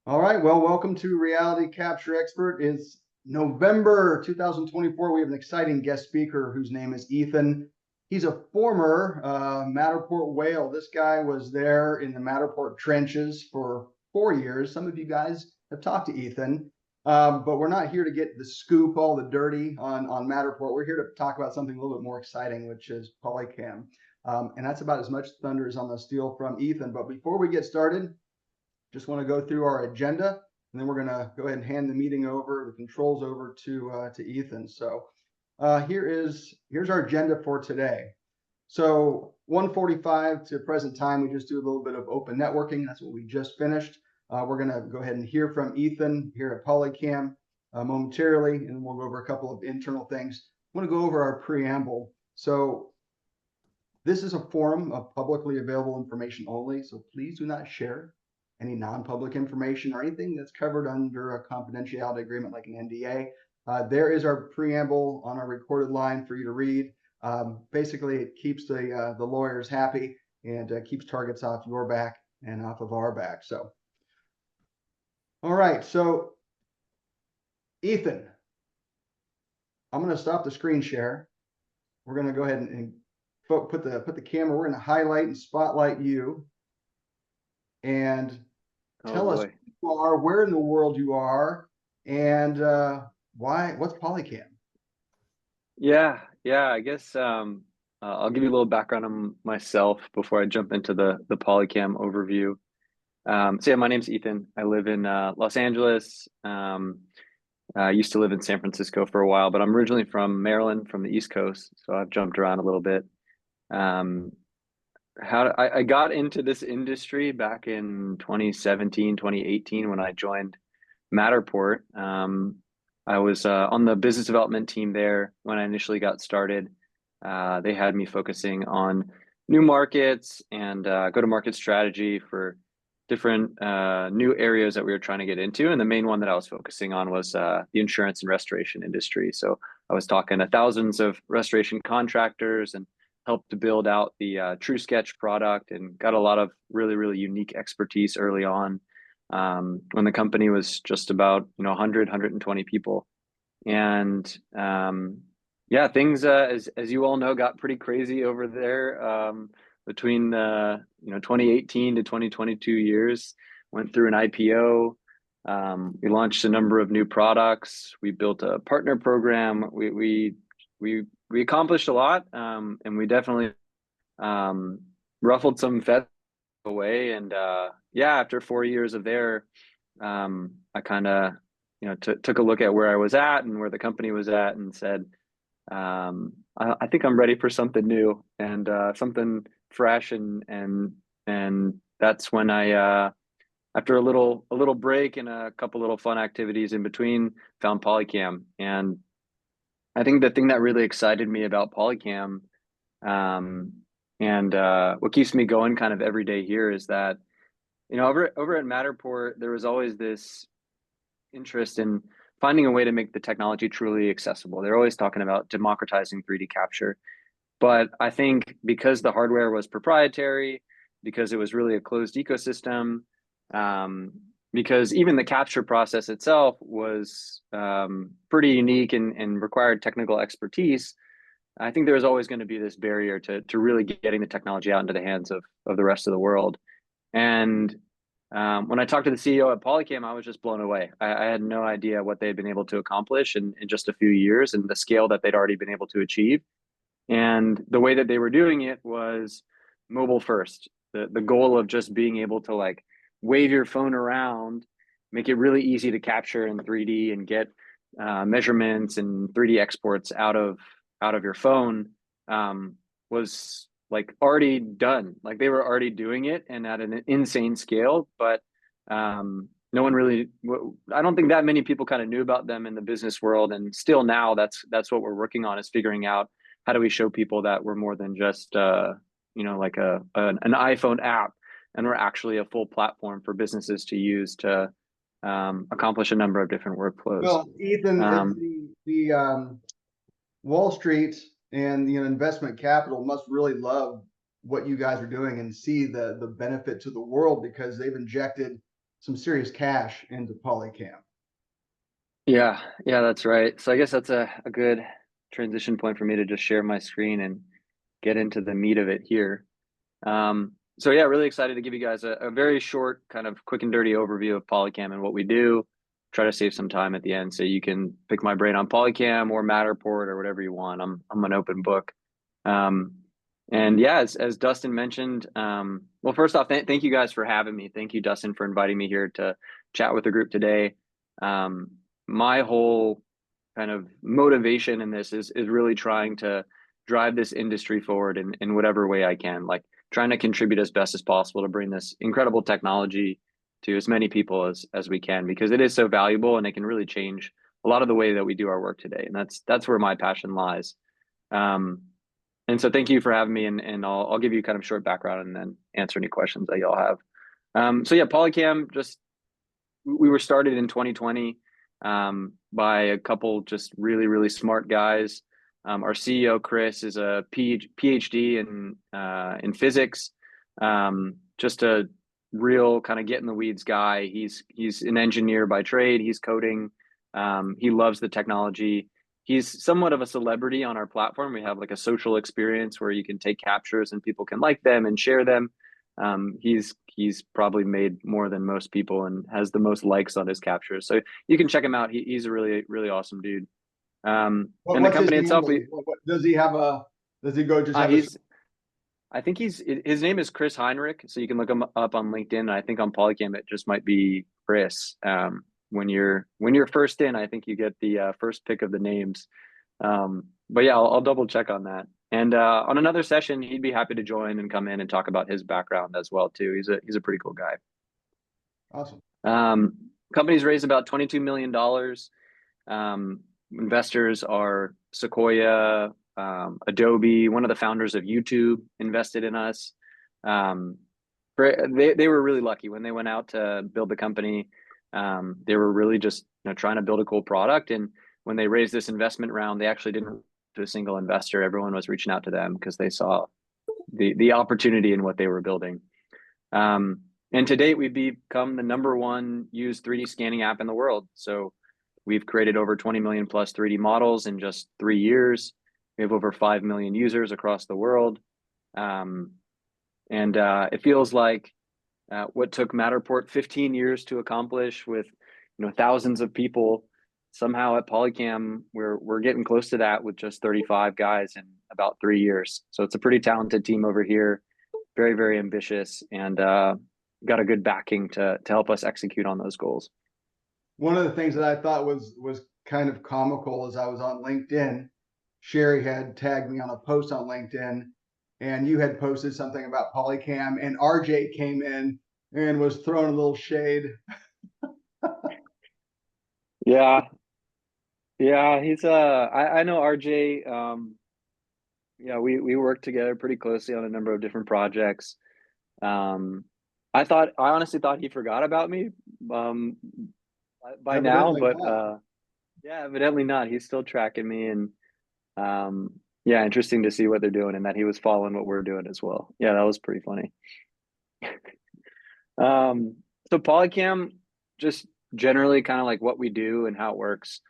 All right, well, welcome to Reality Capture Expert. It's November 2024. We have an exciting guest speaker whose name is Ethan. He's a former Matterport whale. This guy was there in the Matterport trenches for 4 years. Some of you guys have talked to Ethan, but we're not here to get the scoop, all the dirty on Matterport. We're here to talk about something a little bit more exciting, which is POLYCAM. And that's about as much thunder as I'm going to steal from Ethan. But before we get started, just want to go through our agenda, and then we're going to go ahead and hand the meeting over, the controls over to Ethan. So here's our agenda for today. So 1:45 to present time, we just do a little bit of open networking. That's what we just finished. We're going to go ahead and hear from Ethan here at POLYCAM momentarily, and we'll go over a couple of internal things. I want to go over our preamble. So this is a forum of publicly available information only, so please do not share any non-public information or anything that's covered under a confidentiality agreement like an NDA. There is our preamble on our recorded line for you to read. Basically, it keeps the lawyers happy and keeps targets off your back and off of our back. So, all right. So, Ethan, I'm going to stop the screen share. We're going to go ahead and put the camera. We're going to highlight and spotlight you. And tell us who you are, where in the world you are, and what's POLYCAM? Yeah. I guess I'll give you a little background on myself before I jump into the POLYCAM overview. So yeah, my name's Ethan. I live in Los Angeles. I used to live in San Francisco for a while, but I'm originally from Maryland, from the East Coast, so I've jumped around a little bit. I got into this industry back in 2017, 2018 when I joined Matterport. I was on the business development team there when I initially got started. They had me focusing on new markets and go-to-market strategy for different new areas that we were trying to get into. And the main one that I was focusing on was the insurance and restoration industry. So I was talking to thousands of restoration contractors and helped to build out the TrueSketch product and got a lot of really, really unique expertise early on when the company was just about 100, 120 people. And yeah, things as you all know got pretty crazy over there between 2018 to 2022 years. Went through an IPO. We launched a number of new products. We built a partner program. We accomplished a lot, and we definitely ruffled some feathers away. And yeah, after 4 years of there, I kind of took a look at where I was at and where the company was at, and said, I think I'm ready for something new and something fresh. And that's when I after a little break and a couple little fun activities in between, found POLYCAM. And I think the thing that really excited me about POLYCAM, and what keeps me going kind of every day here, is that over at Matterport, there was always this interest in finding a way to make the technology truly accessible. They're always talking about democratizing 3D capture, but I think because the hardware was proprietary, because it was really a closed ecosystem, because even the capture process itself was pretty unique and required technical expertise, I think there was always going to be this barrier to really getting the technology out into the hands of the rest of the world. And when I talked to the CEO at POLYCAM, I was just blown away. I had no idea what they had been able to accomplish in just a few years and the scale that they'd already been able to achieve. And the way that they were doing it was mobile first. The goal of just being able to like wave your phone around, make it really easy to capture in 3D and get measurements and 3D exports out of your phone was like already done. Like they were already doing it and at an insane scale, but no one really, I don't think that many people kind of knew about them in the business world. And still now that's what we're working on, is figuring out how do we show people that we're more than just like an iPhone app, and we're actually a full platform for businesses to use to accomplish a number of different workflows. Well, Ethan, the Wall Street and investment capital must really love what you guys are doing and see the benefit to the world, because they've injected some serious cash into POLYCAM. Yeah, yeah, that's right. So I guess that's a good transition point for me to just share my screen and get into the meat of it here. So yeah, really excited to give you guys a very short, kind of quick and dirty overview of PolyCam and what we do. Try to save some time at the end so you can pick my brain on PolyCam or Matterport or whatever you want. I'm an open book. Um, and yeah, as Dustin mentioned, well, first off, thank you guys for having me. Thank you, Dustin, for inviting me here to chat with the group today. Um, my whole kind of motivation in this is really trying to drive this industry forward in whatever way I can, like trying to contribute as best as possible to bring this incredible technology to as many people as we can, because it is so valuable and it can really change a lot of the way that we do our work today. And that's where my passion lies. Um, and so thank you for having me, and I'll give you kind of short background and then answer any questions that y'all have. So yeah, PolyCam, just we were started in 2020 by a couple just really smart guys. Our CEO Chris is a PhD in physics, just a real kind of get in the weeds guy. He's an engineer by trade. He's coding. He loves the technology. He's somewhat of a celebrity on our platform. We have like a social experience where you can take captures and people can like them and share them. He's probably made more than most people and has the most likes on his captures. So you can check him out. He's a really awesome dude. And the What's his company itself, handle? Does he have a? Does he go just have a? I think his name is Chris Heinrich. So you can look him up on LinkedIn. And I think on PolyCam it just might be Chris. When you're first in, I think you get the first pick of the names. But yeah, I'll double check on that. And on another session, he'd be happy to join and come in and talk about his background as well too. He's a pretty cool guy. Awesome. Company's raised about $22 million. Investors are Sequoia, Adobe. One of the founders of YouTube invested in us. They were really lucky when they went out to build the company. They were really just trying to build a cool product, and when they raised this investment round, they actually didn't to a single investor. Everyone was reaching out to them because they saw the opportunity in what they were building. And to date, we've become the #1 used 3D scanning app in the world. So we've created over 20 million plus 3D models in just 3 years. We have over 5 million users across the world. And it feels like what took Matterport 15 years to accomplish with thousands of people, somehow at PolyCam we're getting close to that with just 35 guys in about 3 years. So it's a pretty talented team over here, very ambitious, and got a good backing to help us execute on those goals. One of the things that I thought was kind of comical as I was on LinkedIn, Sherry had tagged me on a post on LinkedIn, and you had posted something about PolyCam, and RJ came in and was throwing a little shade. Yeah, he's I know RJ. Yeah, we work together pretty closely on a number of different projects. I honestly thought he forgot about me by now, but yeah, evidently not. He's still tracking me, and yeah, interesting to see what they're doing and that he was following what we're doing as well. Yeah, that was pretty funny. So PolyCam, just generally kind of like what we do and how it works.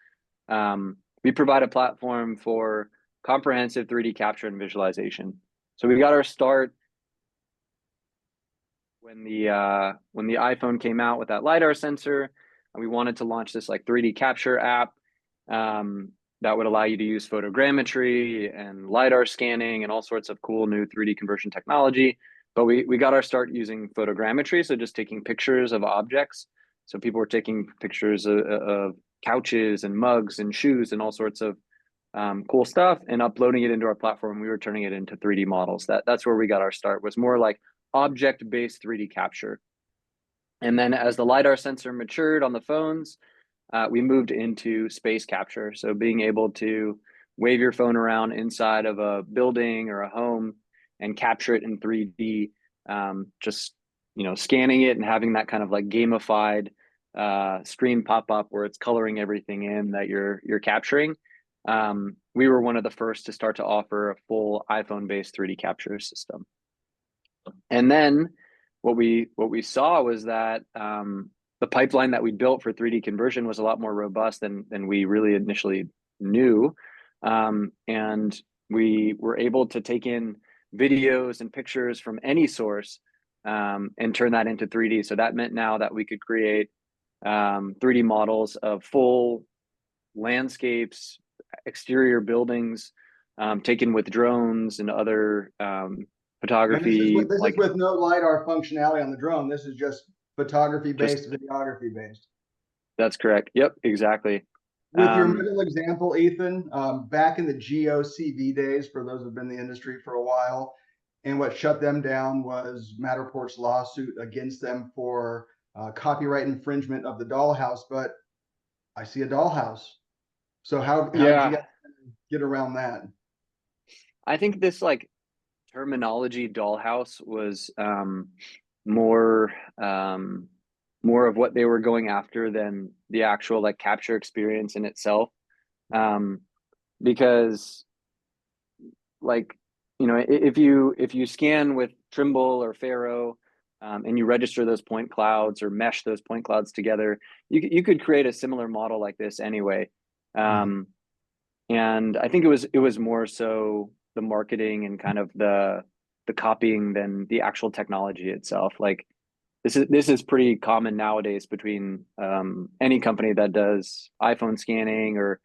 We provide a platform for comprehensive 3D capture and visualization. So we got our start when the iPhone came out with that LiDAR sensor, and we wanted to launch this like 3D capture app that would allow you to use photogrammetry and LiDAR scanning and all sorts of cool new 3D conversion technology. But we got our start using photogrammetry, so just taking pictures of objects. So people were taking pictures of couches and mugs and shoes and all sorts of cool stuff and uploading it into our platform. We were turning it into 3D models. That's where we got our start, was more like object-based 3D capture. And then as the LiDAR sensor matured on the phones, we moved into space capture. So being able to wave your phone around inside of a building or a home and capture it in 3D, just scanning it and having that kind of like gamified screen pop up where it's coloring everything in that you're capturing. We were one of the first to start to offer a full iPhone-based 3D capture system. And then what we saw was that the pipeline that we built for 3D conversion was a lot more robust than we really initially knew. And we were able to take in videos and pictures from any source and turn that into 3D. So that meant now that we could create 3D models of full landscapes, exterior buildings, taken with drones and other And photography. this is with no LiDAR functionality on the drone. This is just photography based, videography based. That's correct. Yep, exactly. With your middle example, Ethan, back in the GOCV days, for those who've been in the industry for a while, and what shut them down was Matterport's lawsuit against them for copyright infringement of the dollhouse. But I see a dollhouse. So how did you guys get around that? I think this like terminology dollhouse was more more of what they were going after than the actual like capture experience in itself. Because like, you know, if you scan with Trimble or Faro, and you register those point clouds or mesh those point clouds together, you could create a similar model like this anyway. And I think it was more so the marketing and kind of the copying than the actual technology itself. Like this is pretty common nowadays between any company that does iPhone scanning or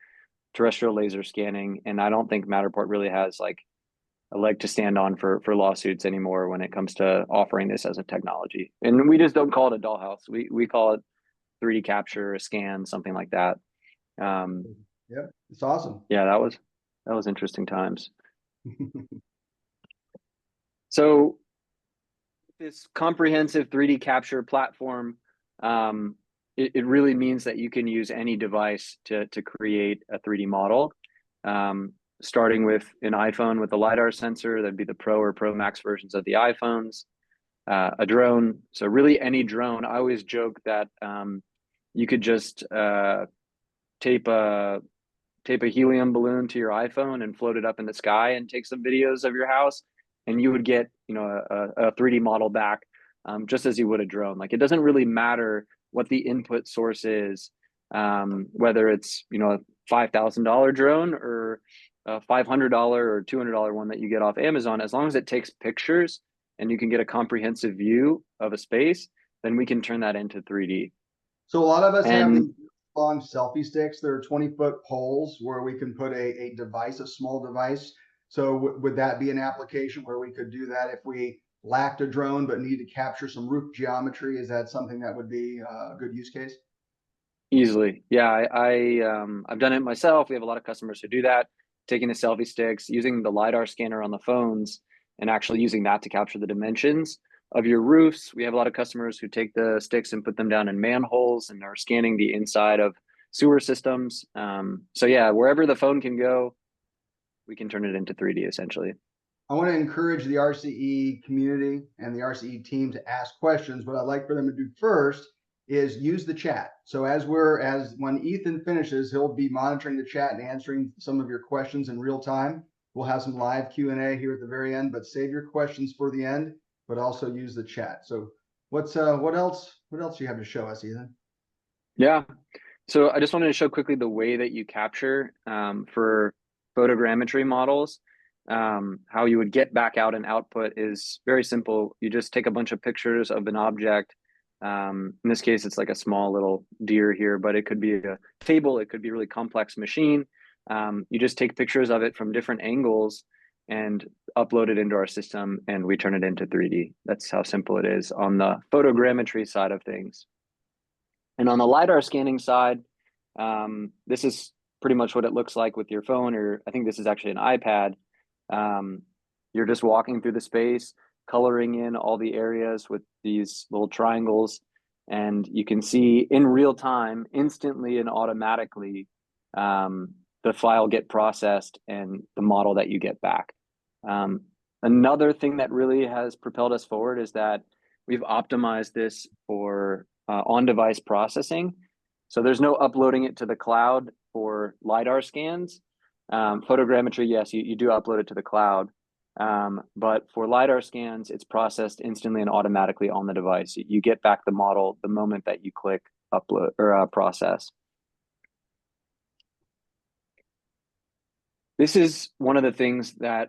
terrestrial laser scanning, and I don't think Matterport really has like a leg to stand on for lawsuits anymore when it comes to offering this as a technology. And we just don't call it a dollhouse. We call it 3D capture, a scan, something like that. Yep, it's awesome. Yeah, that was interesting times. So this comprehensive 3D capture platform, it really means that you can use any device to create a 3D model. Starting with an iPhone with a LiDAR sensor, that'd be the Pro or Pro Max versions of the iPhones, a drone. So really any drone. I always joke that you could just tape a helium balloon to your iPhone and float it up in the sky and take some videos of your house, and you would get, you know, a 3D model back just as you would a drone. Like it doesn't really matter what the input source is, whether it's, you know, a $5,000 drone or a $500 or $200 one that you get off Amazon. As long as it takes pictures and you can get a comprehensive view of a space, then we can turn that into 3D. So a lot of us have these long selfie sticks. They're 20-foot poles where we can put a device, a small device. So would that be an application where we could do that if we lacked a drone but need to capture some roof geometry? Is that something that would be a good use case? Easily. Yeah, I've done it myself. We have a lot of customers who do that, taking the selfie sticks, using the LiDAR scanner on the phones, and actually using that to capture the dimensions of your roofs. We have a lot of customers who take the sticks and put them down in manholes and are scanning the inside of sewer systems. So yeah, wherever the phone can go, we can turn it into 3D essentially. I want to encourage the RCE community and the RCE team to ask questions. What I'd like for them to do first is use the chat. So when Ethan finishes, he'll be monitoring the chat and answering some of your questions in real time. We'll have some live Q&A here at the very end, but save your questions for the end, but also use the chat. So what else do you have to show us, Ethan? Yeah. So I just wanted to show quickly the way that you capture for photogrammetry models. How you would get back out an output is very simple. You just take a bunch of pictures of an object. In this case, it's like a small little deer here, but it could be a table. It could be a really complex machine. You just take pictures of it from different angles and upload it into our system, and we turn it into 3D. That's how simple it is on the photogrammetry side of things. And on the LiDAR scanning side, this is pretty much what it looks like with your phone, or I think this is actually an iPad. You're just walking through the space, coloring in all the areas with these little triangles, and you can see in real time, instantly and automatically, the file get processed and the model that you get back. Another thing that really has propelled us forward is that we've optimized this for on-device processing. So there's no uploading it to the cloud for LiDAR scans. Photogrammetry, yes, you do upload it to the cloud. But for LiDAR scans, it's processed instantly and automatically on the device. You get back the model the moment that you click upload or process. This is one of the things that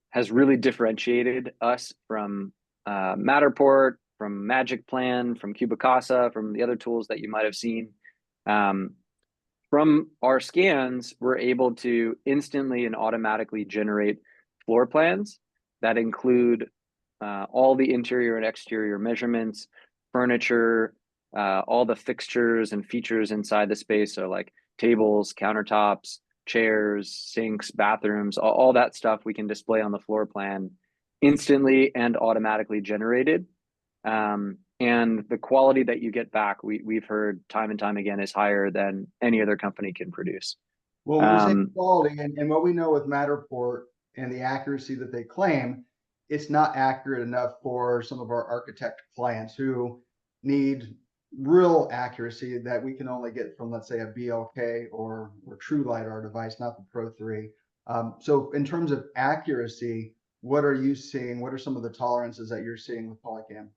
has really differentiated us from Matterport, from Magic Plan, from Cubicasa, from the other tools that you might have seen. From our scans, we're able to instantly and automatically generate floor plans that include all the interior and exterior measurements, furniture, all the fixtures and features inside the space. So like tables, countertops, chairs, sinks, bathrooms, all that stuff we can display on the floor plan instantly and automatically generated. And the quality that you get back, we've heard time and time again, is higher than any other company can produce. Well, when you say quality, and what we know with Matterport and the accuracy that they claim, it's not accurate enough for some of our architect clients who need real accuracy that we can only get from, let's say, a BLK or True LiDAR device, not the Pro 3. So in terms of accuracy, what are you seeing? What are some of the tolerances that you're seeing with POLYCAM?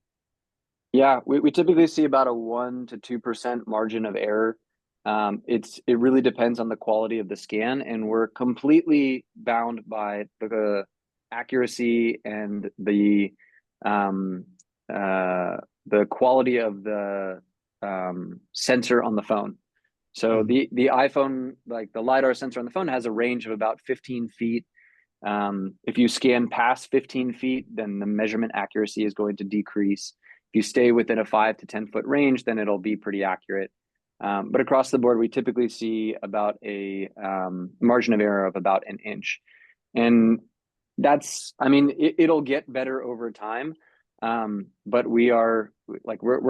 Yeah, we typically see about a 1 to 2% margin of error. It really depends on the quality of the scan, and we're completely bound by the accuracy and the quality of the sensor on the phone. So the iPhone, like the LiDAR sensor on the phone, has a range of about 15 feet. If you scan past 15 feet, then the measurement accuracy is going to decrease. If you stay within a 5 to 10 foot range, then it'll be pretty accurate. But across the board, we typically see about a margin of error of about an inch. And that's, I mean, it'll get better over time. But we're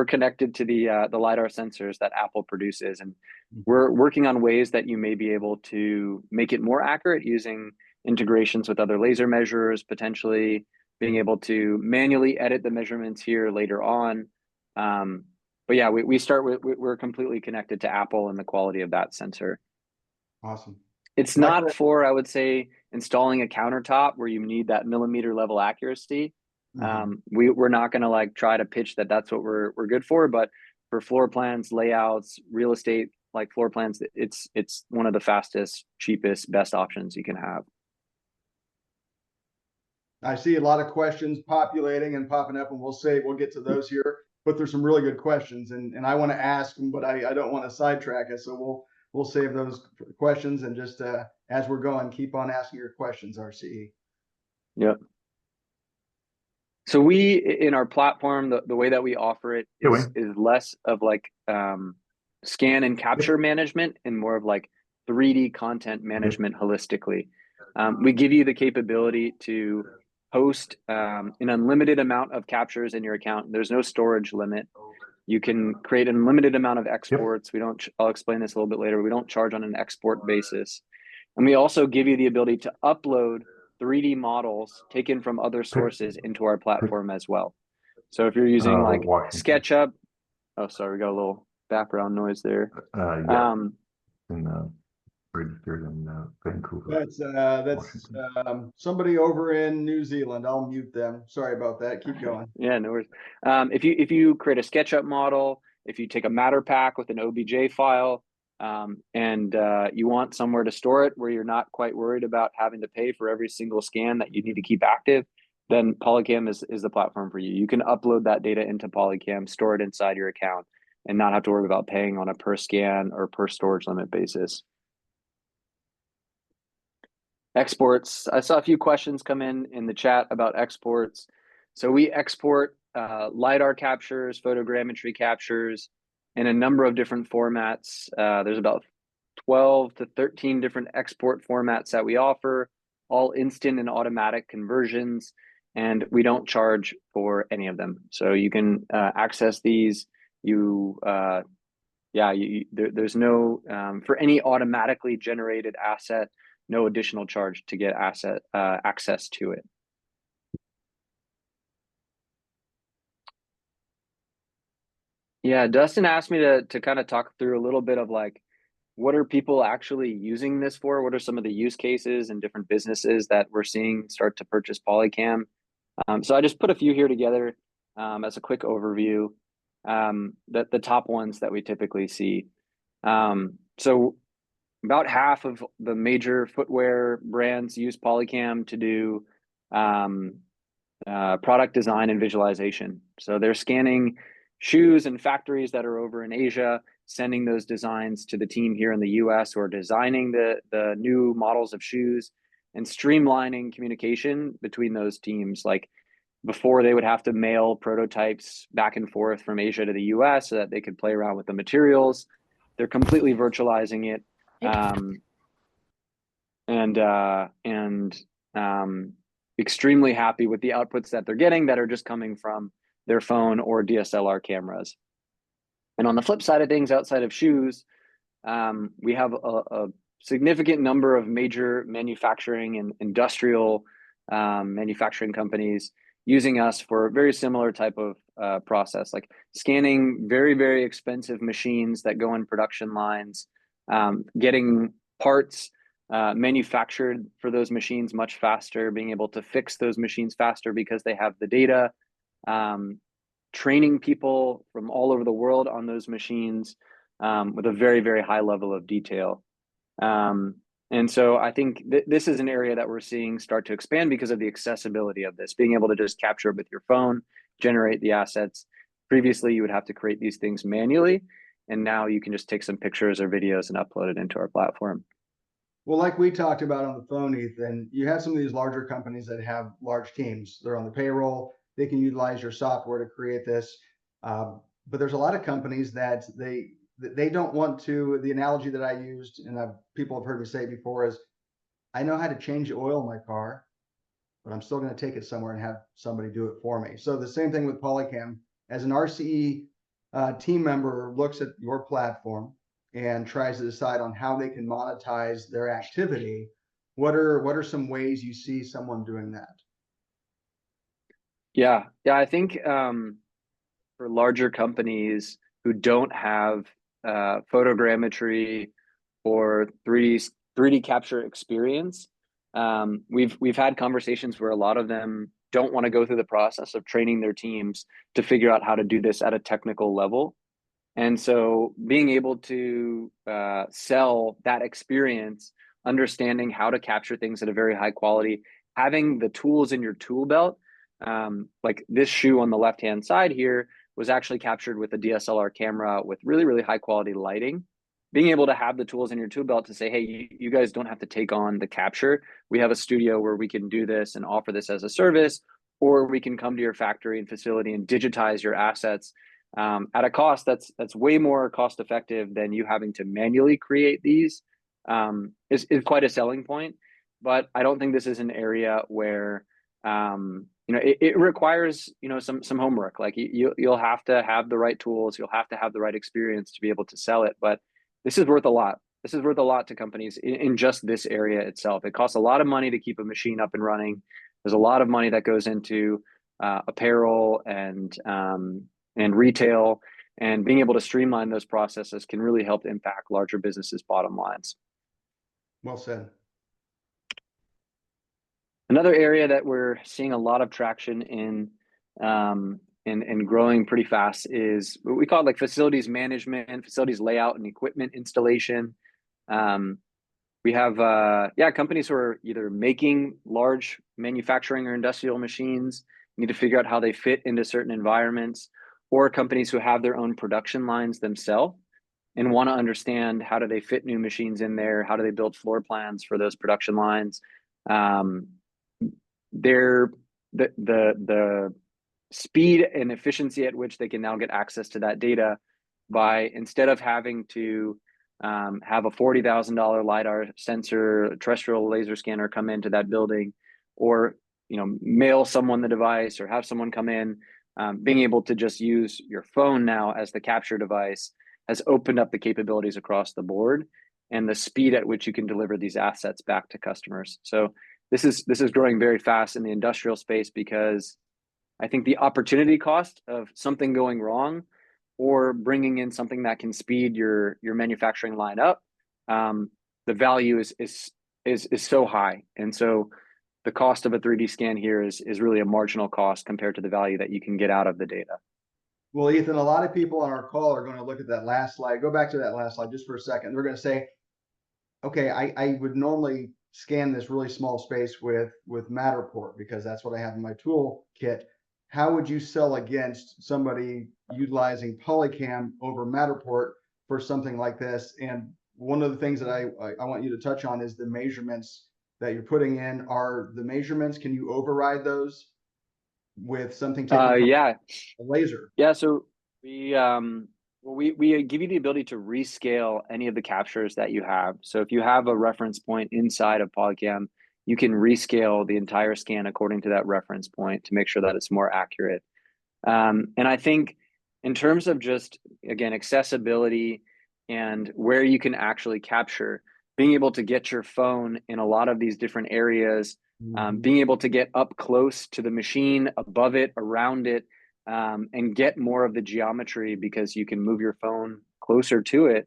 connected to the LiDAR sensors that Apple produces, and we're working on ways that you may be able to make it more accurate using integrations with other laser measurers, potentially being able to manually edit the measurements here later on. But yeah, we're completely connected to Apple and the quality of that sensor. Awesome. It's not for, I would say, installing a countertop where you need that millimeter level accuracy. We're not going to like try to pitch that that's what we're good for, but for floor plans, layouts, real estate, like floor plans, it's one of the fastest, cheapest, best options you can have. I see a lot of questions populating and popping up, and we'll get to those here. But there's some really good questions, and I want to ask them, but I don't want to sidetrack us. So we'll save those questions, and just as we're going, keep on asking your questions, RCE. Yep. So we, in our platform, the way that we offer it is less of like scan and capture management and more of like 3D content management holistically. We give you the capability to host an unlimited amount of captures in your account. There's no storage limit. You can create an unlimited amount of exports. I'll explain this a little bit later. We don't charge on an export basis. And we also give you the ability to upload 3D models taken from other sources into our platform as well. So if you're using like SketchUp, oh, sorry, we got a little background noise there. Registered in Vancouver. That's somebody over in New Zealand. I'll mute them. Sorry about that. Keep going. Yeah, no worries. If you create a SketchUp model, if you take a matter pack with an OBJ file, and you want somewhere to store it where you're not quite worried about having to pay for every single scan that you need to keep active, then POLYCAM is the platform for you. You can upload that data into POLYCAM, store it inside your account, and not have to worry about paying on a per scan or per storage limit basis. Exports. I saw a few questions come in the chat about exports. So we export LiDAR captures, photogrammetry captures in a number of different formats. There's about 12 to 13 different export formats that we offer, all instant and automatic conversions, and we don't charge for any of them. So you can access these. There's no, for any automatically generated asset, no additional charge to get access to it. Yeah, Dustin asked me to kind of talk through a little bit of like what are people actually using this for? What are some of the use cases and different businesses that we're seeing start to purchase POLYCAM? So I just put a few here together as a quick overview. The top ones that we typically see. So about half of the major footwear brands use POLYCAM to do product design and visualization. So they're scanning shoes and factories that are over in Asia, sending those designs to the team here in the US who are designing the new models of shoes and streamlining communication between those teams. Like before, they would have to mail prototypes back and forth from Asia to the US so that they could play around with the materials. They're completely virtualizing it. Extremely happy with the outputs that they're getting that are just coming from their phone or DSLR cameras. And on the flip side of things, outside of shoes, we have a significant number of major manufacturing and industrial manufacturing companies using us for a very similar type of process, like scanning very, very expensive machines that go in production lines, getting parts manufactured for those machines much faster, being able to fix those machines faster because they have the data, training people from all over the world on those machines with a very, very high level of detail. And so I think this is an area that we're seeing start to expand because of the accessibility of this, being able to just capture it with your phone, generate the assets. Previously, you would have to create these things manually, and now you can just take some pictures or videos and upload it into our platform. Well, like we talked about on the phone, Ethan, you have some of these larger companies that have large teams. They're on the payroll. They can utilize your software to create this. But there's a lot of companies that they don't want to. The analogy that I used, and people have heard me say it before, is I know how to change the oil in my car, but I'm still going to take it somewhere and have somebody do it for me. So the same thing with POLYCAM. As an RCE team member looks at your platform and tries to decide on how they can monetize their activity, what are some ways you see someone doing that? Yeah, I think for larger companies who don't have photogrammetry or 3D capture experience, we've had conversations where a lot of them don't want to go through the process of training their teams to figure out how to do this at a technical level. And so being able to sell that experience, understanding how to capture things at a very high quality, having the tools in your tool belt, like this shoe on the left-hand side here was actually captured with a DSLR camera with really, really high quality lighting. Being able to have the tools in your tool belt to say, hey, you guys don't have to take on the capture. We have a studio where we can do this and offer this as a service, or we can come to your factory and facility and digitize your assets at a cost that's way more cost effective than you having to manually create these, is quite a selling point. But I don't think this is an area where it requires some homework. Like you'll have to have the right tools, you'll have to have the right experience to be able to sell it. But this is worth a lot. This is worth a lot to companies in just this area itself. It costs a lot of money to keep a machine up and running. There's a lot of money that goes into apparel and retail, and being able to streamline those processes can really help impact larger businesses' bottom lines. Well said. Another area that we're seeing a lot of traction in and growing pretty fast is what we call like facilities management, facilities layout, and equipment installation. We have companies who are either making large manufacturing or industrial machines, need to figure out how they fit into certain environments, or companies who have their own production lines themselves and want to understand how do they fit new machines in there, how do they build floor plans for those production lines. The speed and efficiency at which they can now get access to that data by, instead of having to have a $40,000 LiDAR sensor, terrestrial laser scanner come into that building, or mail someone the device or have someone come in, being able to just use your phone now as the capture device has opened up the capabilities across the board and the speed at which you can deliver these assets back to customers. So this is growing very fast in the industrial space, because I think the opportunity cost of something going wrong or bringing in something that can speed your manufacturing line up the value is so high. And so the cost of a 3D scan here is really a marginal cost compared to the value that you can get out of the data. Well, Ethan, a lot of people on our call are going to look at that last slide. Go back to that last slide just for a second. They're going to say, okay, I would normally scan this really small space with Matterport because that's what I have in my toolkit. How would you sell against somebody utilizing POLYCAM over Matterport for something like this? And one of the things that I want you to touch on is the measurements that you're putting in. Are the measurements, can you override those with something taken from Yeah. a laser? Yeah, so we give you the ability to rescale any of the captures that you have. So if you have a reference point inside of PolyCam, you can rescale the entire scan according to that reference point to make sure that it's more accurate. And I think in terms of just, again, accessibility and where you can actually capture, being able to get your phone in a lot of these different areas, being able to get up close to the machine, above it, around it, and get more of the geometry because you can move your phone closer to it,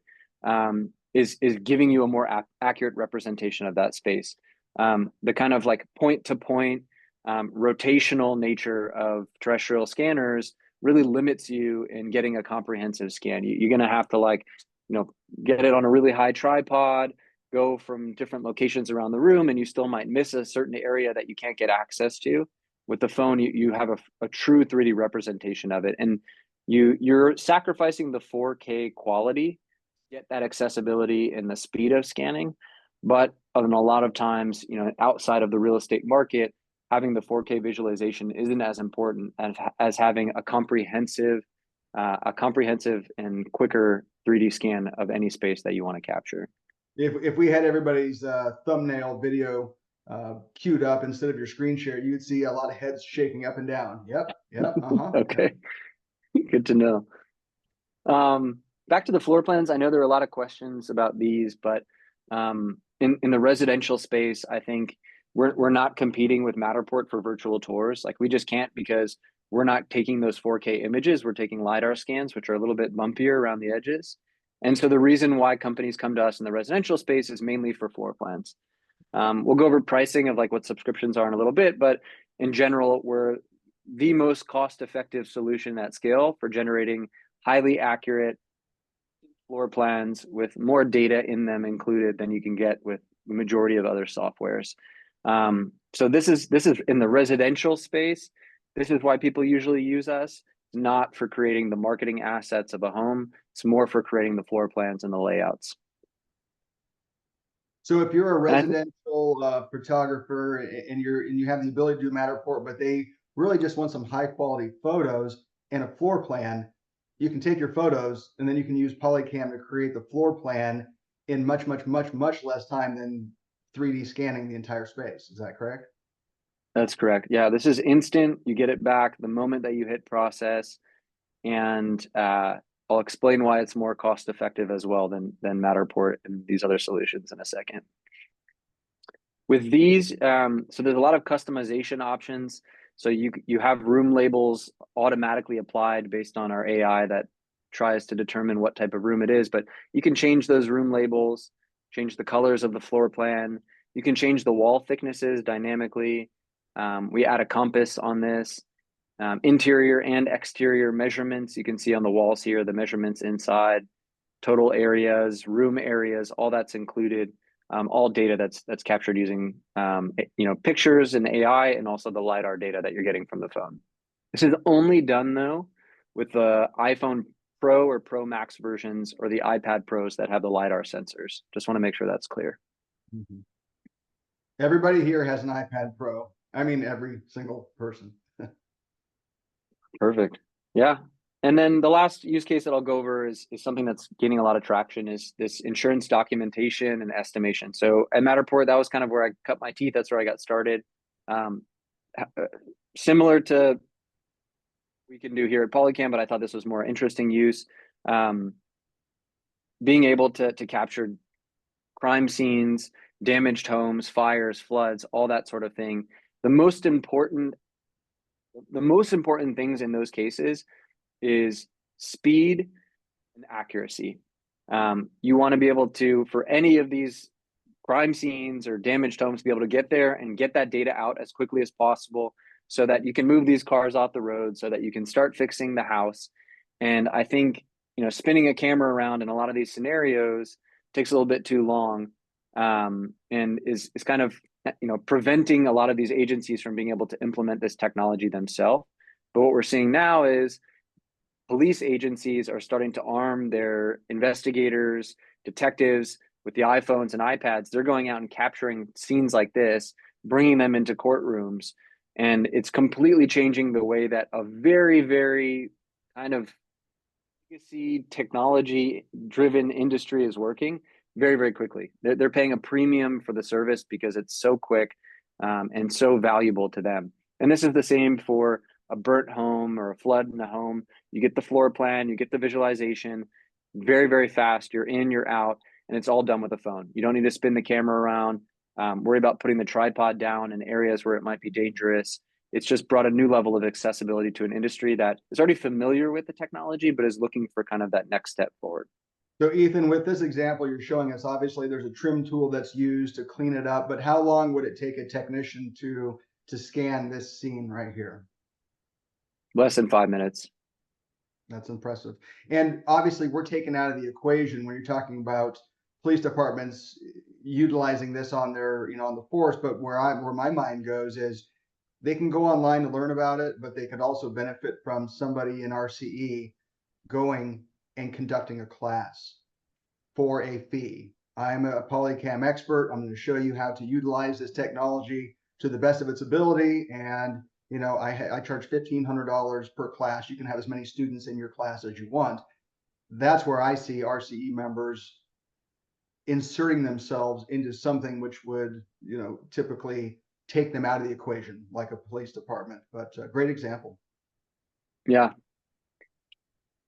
is giving you a more accurate representation of that space. The kind of like point-to-point rotational nature of terrestrial scanners really limits you in getting a comprehensive scan. You're going to have to, like, get it on a really high tripod, go from different locations around the room, and you still might miss a certain area that you can't get access to. With the phone, you have a true 3D representation of it, and you're sacrificing the 4K quality, get that accessibility and the speed of scanning. But in a lot of times, outside of the real estate market, having the 4K visualization isn't as important as having a comprehensive and quicker 3D scan of any space that you want to capture. If we had everybody's thumbnail video queued up instead of your screen share, you'd see a lot of heads shaking up and down. Yep. Okay, good to know. Back to the floor plans. I know there are a lot of questions about these, but in the residential space, I think we're not competing with Matterport for virtual tours. Like, we just can't, because we're not taking those 4K images. We're taking LiDAR scans, which are a little bit bumpier around the edges. And so the reason why companies come to us in the residential space is mainly for floor plans. We'll go over pricing of like what subscriptions are in a little bit, but in general, we're the most cost-effective solution at scale for generating highly accurate floor plans with more data in them included than you can get with the majority of other softwares. So this is in the residential space. This is why people usually use us, not for creating the marketing assets of a home. It's more for creating the floor plans and the layouts. So if you're a residential photographer and you have the ability to do Matterport, but they really just want some high quality photos and a floor plan, you can take your photos and then you can use PolyCam to create the floor plan in much less time than 3D scanning the entire space. Is that correct? That's correct. Yeah, this is instant. You get it back the moment that you hit process, and I'll explain why it's more cost effective as well than Matterport and these other solutions in a second. With these, so there's a lot of customization options. So you have room labels automatically applied based on our AI that tries to determine what type of room it is, but you can change those room labels, change the colors of the floor plan. You can change the wall thicknesses dynamically. We add a compass on this. Interior and exterior measurements. You can see on the walls here, the measurements inside, total areas, room areas, all that's included. All data that's captured using pictures and AI, and also the LiDAR data that you're getting from the phone. This is only done though with the iPhone Pro or Pro Max versions, or the iPad Pros that have the LiDAR sensors. Just want to make sure that's clear. Mm-hmm. Everybody here has an iPad Pro. I mean, every single person. Perfect. Yeah. And then the last use case that I'll go over is something that's gaining a lot of traction, is this insurance documentation and estimation. So at Matterport, that was kind of where I cut my teeth. That's where I got started. Similar to we can do here at PolyCam, but I thought this was more interesting use. Being able to capture crime scenes, damaged homes, fires, floods, all that sort of thing. The most important things in those cases is speed and accuracy. You want to be able to, for any of these crime scenes or damaged homes, be able to get there and get that data out as quickly as possible so that you can move these cars off the road, so that you can start fixing the house. And I think, spinning a camera around in a lot of these scenarios takes a little bit too long, and is kind of, preventing a lot of these agencies from being able to implement this technology themselves. But what we're seeing now is police agencies are starting to arm their investigators, detectives with the iPhones and iPads. They're going out and capturing scenes like this, bringing them into courtrooms. And it's completely changing the way that a very, very kind of legacy technology driven industry is working very, very quickly. They're paying a premium for the service because it's so quick, and so valuable to them. And this is the same for a burnt home or a flood in the home. You get the floor plan, you get the visualization very, very fast. You're in, you're out, and it's all done with a phone. You don't need to spin the camera around, worry about putting the tripod down in areas where it might be dangerous. It's just brought a new level of accessibility to an industry that is already familiar with the technology, but is looking for kind of that next step forward. So Ethan, with this example you're showing us, obviously there's a trim tool that's used to clean it up, but how long would it take a technician to scan this scene right here? Less than 5 minutes. That's impressive. And obviously we're taken out of the equation when you're talking about police departments utilizing this on their, on the force, but where my mind goes is they can go online to learn about it, but they could also benefit from somebody in RCE going and conducting a class for a fee. I'm a POLYCAM expert. I'm going to show you how to utilize this technology to the best of its ability. And, I charge $1,500 per class. You can have as many students in your class as you want. That's where I see RCE members inserting themselves into something which would, typically take them out of the equation, like a police department. But great example. Yeah.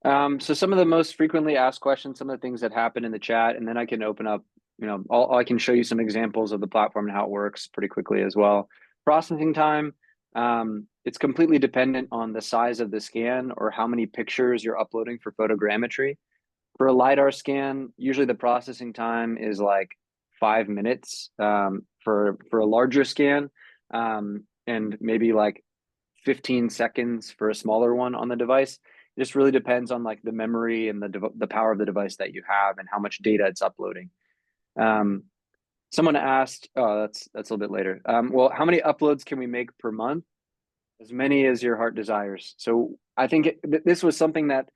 So some of the most frequently asked questions, some of the things that happen in the chat, and then I can open up, I can show you some examples of the platform and how it works pretty quickly as well. Processing time, it's completely dependent on the size of the scan or how many pictures you're uploading for photogrammetry. For a LiDAR scan, usually the processing time is like 5 minutes, for a larger scan, and maybe like 15 seconds for a smaller one on the device. It just really depends on like the memory and the power of the device that you have and how much data it's uploading. Someone asked, oh, that's a little bit later. Well, how many uploads can we make per month? As many as your heart desires. So I think this was something that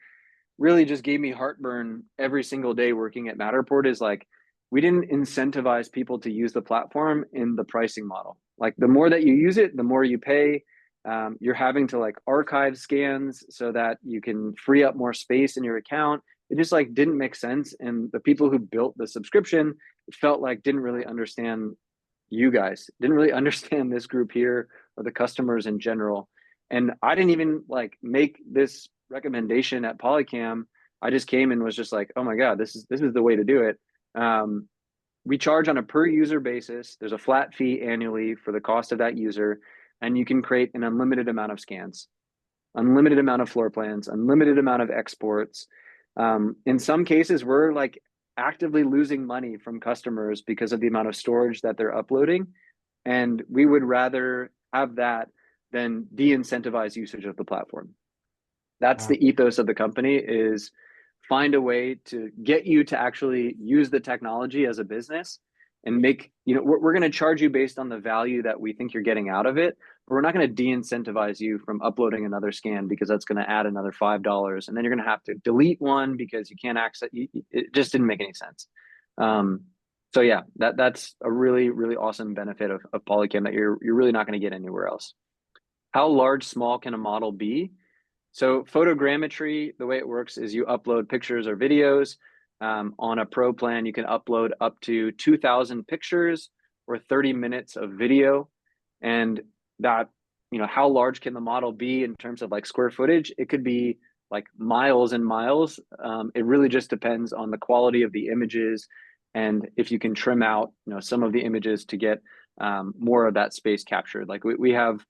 really just gave me heartburn every single day working at Matterport, is like, we didn't incentivize people to use the platform in the pricing model. Like the more that you use it, the more you pay. You're having to like archive scans so that you can free up more space in your account. It just like didn't make sense. And the people who built the subscription felt like didn't really understand you guys, didn't really understand this group here or the customers in general. And I didn't even like make this recommendation at POLYCAM. I just came and was just like, oh my God, this is the way to do it. We charge on a per user basis. There's a flat fee annually for the cost of that user, and you can create an unlimited amount of scans, unlimited amount of floor plans, unlimited amount of exports. In some cases, we're like actively losing money from customers because of the amount of storage that they're uploading. And we would rather have that than de-incentivize usage of the platform. That's the ethos of the company, is find a way to get you to actually use the technology as a business and make, we're going to charge you based on the value that we think you're getting out of it, but we're not going to de-incentivize you from uploading another scan because that's going to add another $5. And then you're going to have to delete one because you can't access, it just didn't make any sense. So yeah, that's a really, really awesome benefit of POLYCAM that you're really not going to get anywhere else. How large, small can a model be? So photogrammetry, the way it works is you upload pictures or videos. On a pro plan, you can upload up to 2,000 pictures or 30 minutes of video. And that, how large can the model be in terms of like square footage? It could be like miles and miles. It really just depends on the quality of the images and if you can trim out, some of the images to get more of that space captured. Like we have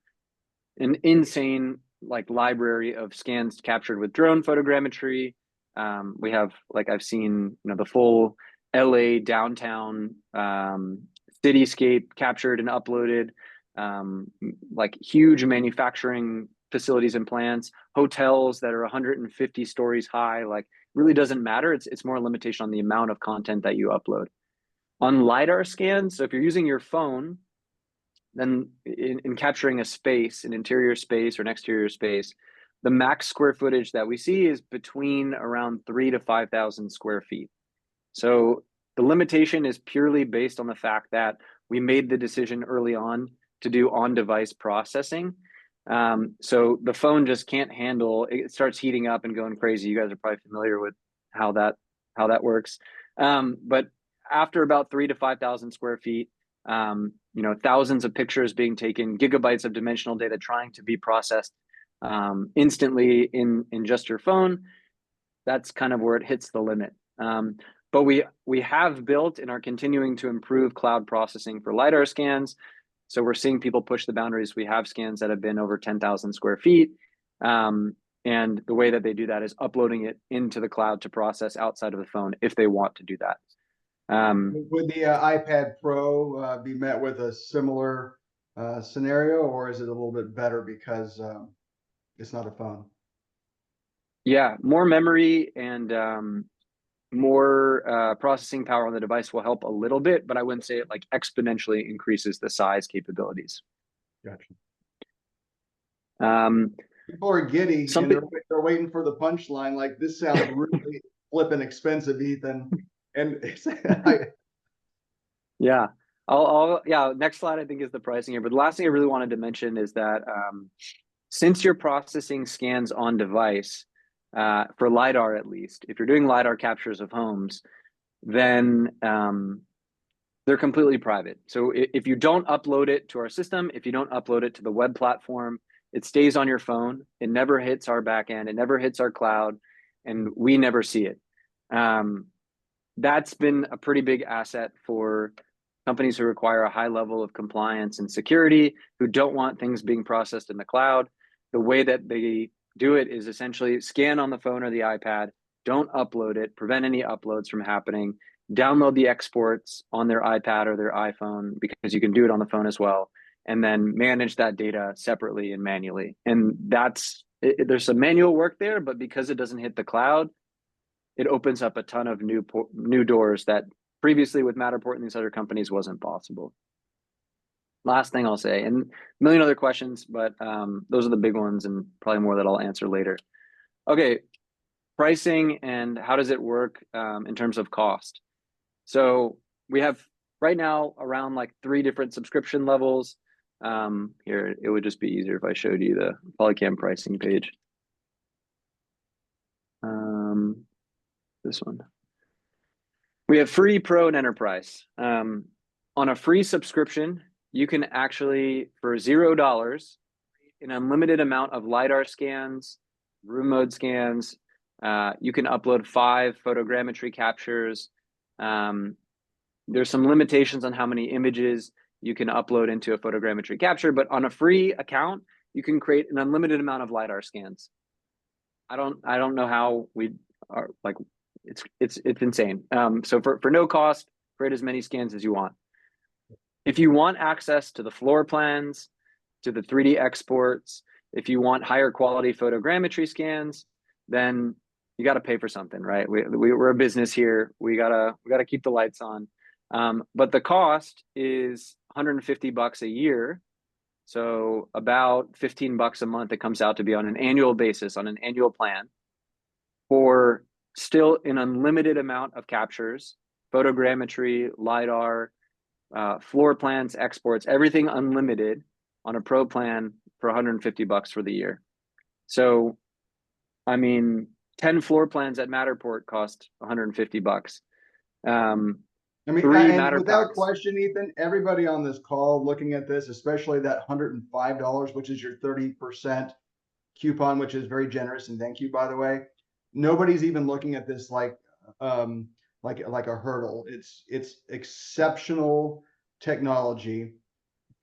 an insane like library of scans captured with drone photogrammetry. We have, like, I've seen, the full LA downtown cityscape captured and uploaded, like huge manufacturing facilities and plants, hotels that are 150 stories high. Like, really doesn't matter. It's more a limitation on the amount of content that you upload. On LiDAR scans, so if you're using your phone, then in capturing a space, an interior space or an exterior space, the max square footage that we see is between around 3,000 to 5,000 square feet. So the limitation is purely based on the fact that we made the decision early on to do on-device processing. So the phone just can't handle, it starts heating up and going crazy. You guys are probably familiar with how that works. But after about 3,000 to 5,000 square feet, thousands of pictures being taken, gigabytes of dimensional data trying to be processed instantly in just your phone, that's kind of where it hits the limit. But we have built and are continuing to improve cloud processing for LiDAR scans. So we're seeing people push the boundaries. We have scans that have been over 10,000 square feet. And the way that they do that is uploading it into the cloud to process outside of the phone if they want to do that. Would the iPad Pro be met with a similar scenario, or is it a little bit better because it's not a phone? Yeah, more memory and more processing power on the device will help a little bit, but I wouldn't say it like exponentially increases the size capabilities. Gotcha. Um, People are giddy and they're waiting for the punchline. Like, this sounds really flipping expensive, Ethan. And it's, yeah, next slide I think is the pricing here. But the last thing I really wanted to mention is that since you're processing scans on device, for LiDAR at least, if you're doing LiDAR captures of homes, then they're completely private. So if you don't upload it to our system, if you don't upload it to the web platform, it stays on your phone. It never hits our backend. It never hits our cloud, and we never see it. That's been a pretty big asset for companies who require a high level of compliance and security, who don't want things being processed in the cloud. The way that they do it is essentially scan on the phone or the iPad, don't upload it, prevent any uploads from happening, download the exports on their iPad or their iPhone, because you can do it on the phone as well, and then manage that data separately and manually. And there's some manual work there, but because it doesn't hit the cloud, it opens up a ton of new doors that previously with Matterport and these other companies wasn't possible. Last thing I'll say, and a million other questions, but those are the big ones and probably more that I'll answer later. Okay, pricing and how does it work in terms of cost? So we have right now around like 3 different subscription levels. Here, it would just be easier if I showed you the POLYCAM pricing page. This one. We have free, pro, and enterprise. On a free subscription, you can actually, for $0, an unlimited amount of LiDAR scans, room mode scans. You can upload 5 photogrammetry captures. There's some limitations on how many images you can upload into a photogrammetry capture, but on a free account, you can create an unlimited amount of LiDAR scans. I don't know how we are, like, it's insane. So for no cost, create as many scans as you want. If you want access to the floor plans, to the 3D exports, if you want higher quality photogrammetry scans, then you got to pay for something, right? We're a business here. We gotta keep the lights on. But the cost is $150 a year. So about $15 a month it comes out to be on an annual basis, on an annual plan, for still an unlimited amount of captures, photogrammetry, LiDAR, floor plans, exports, everything unlimited on a pro plan for $150 for the year. So, I mean, 10 floor plans at Matterport cost $150. I mean, and without question, Ethan, everybody on this call looking at this, especially that $105, which is your 30% coupon, which is very generous, and thank you, by the way. Nobody's even looking at this like a hurdle. It's exceptional technology,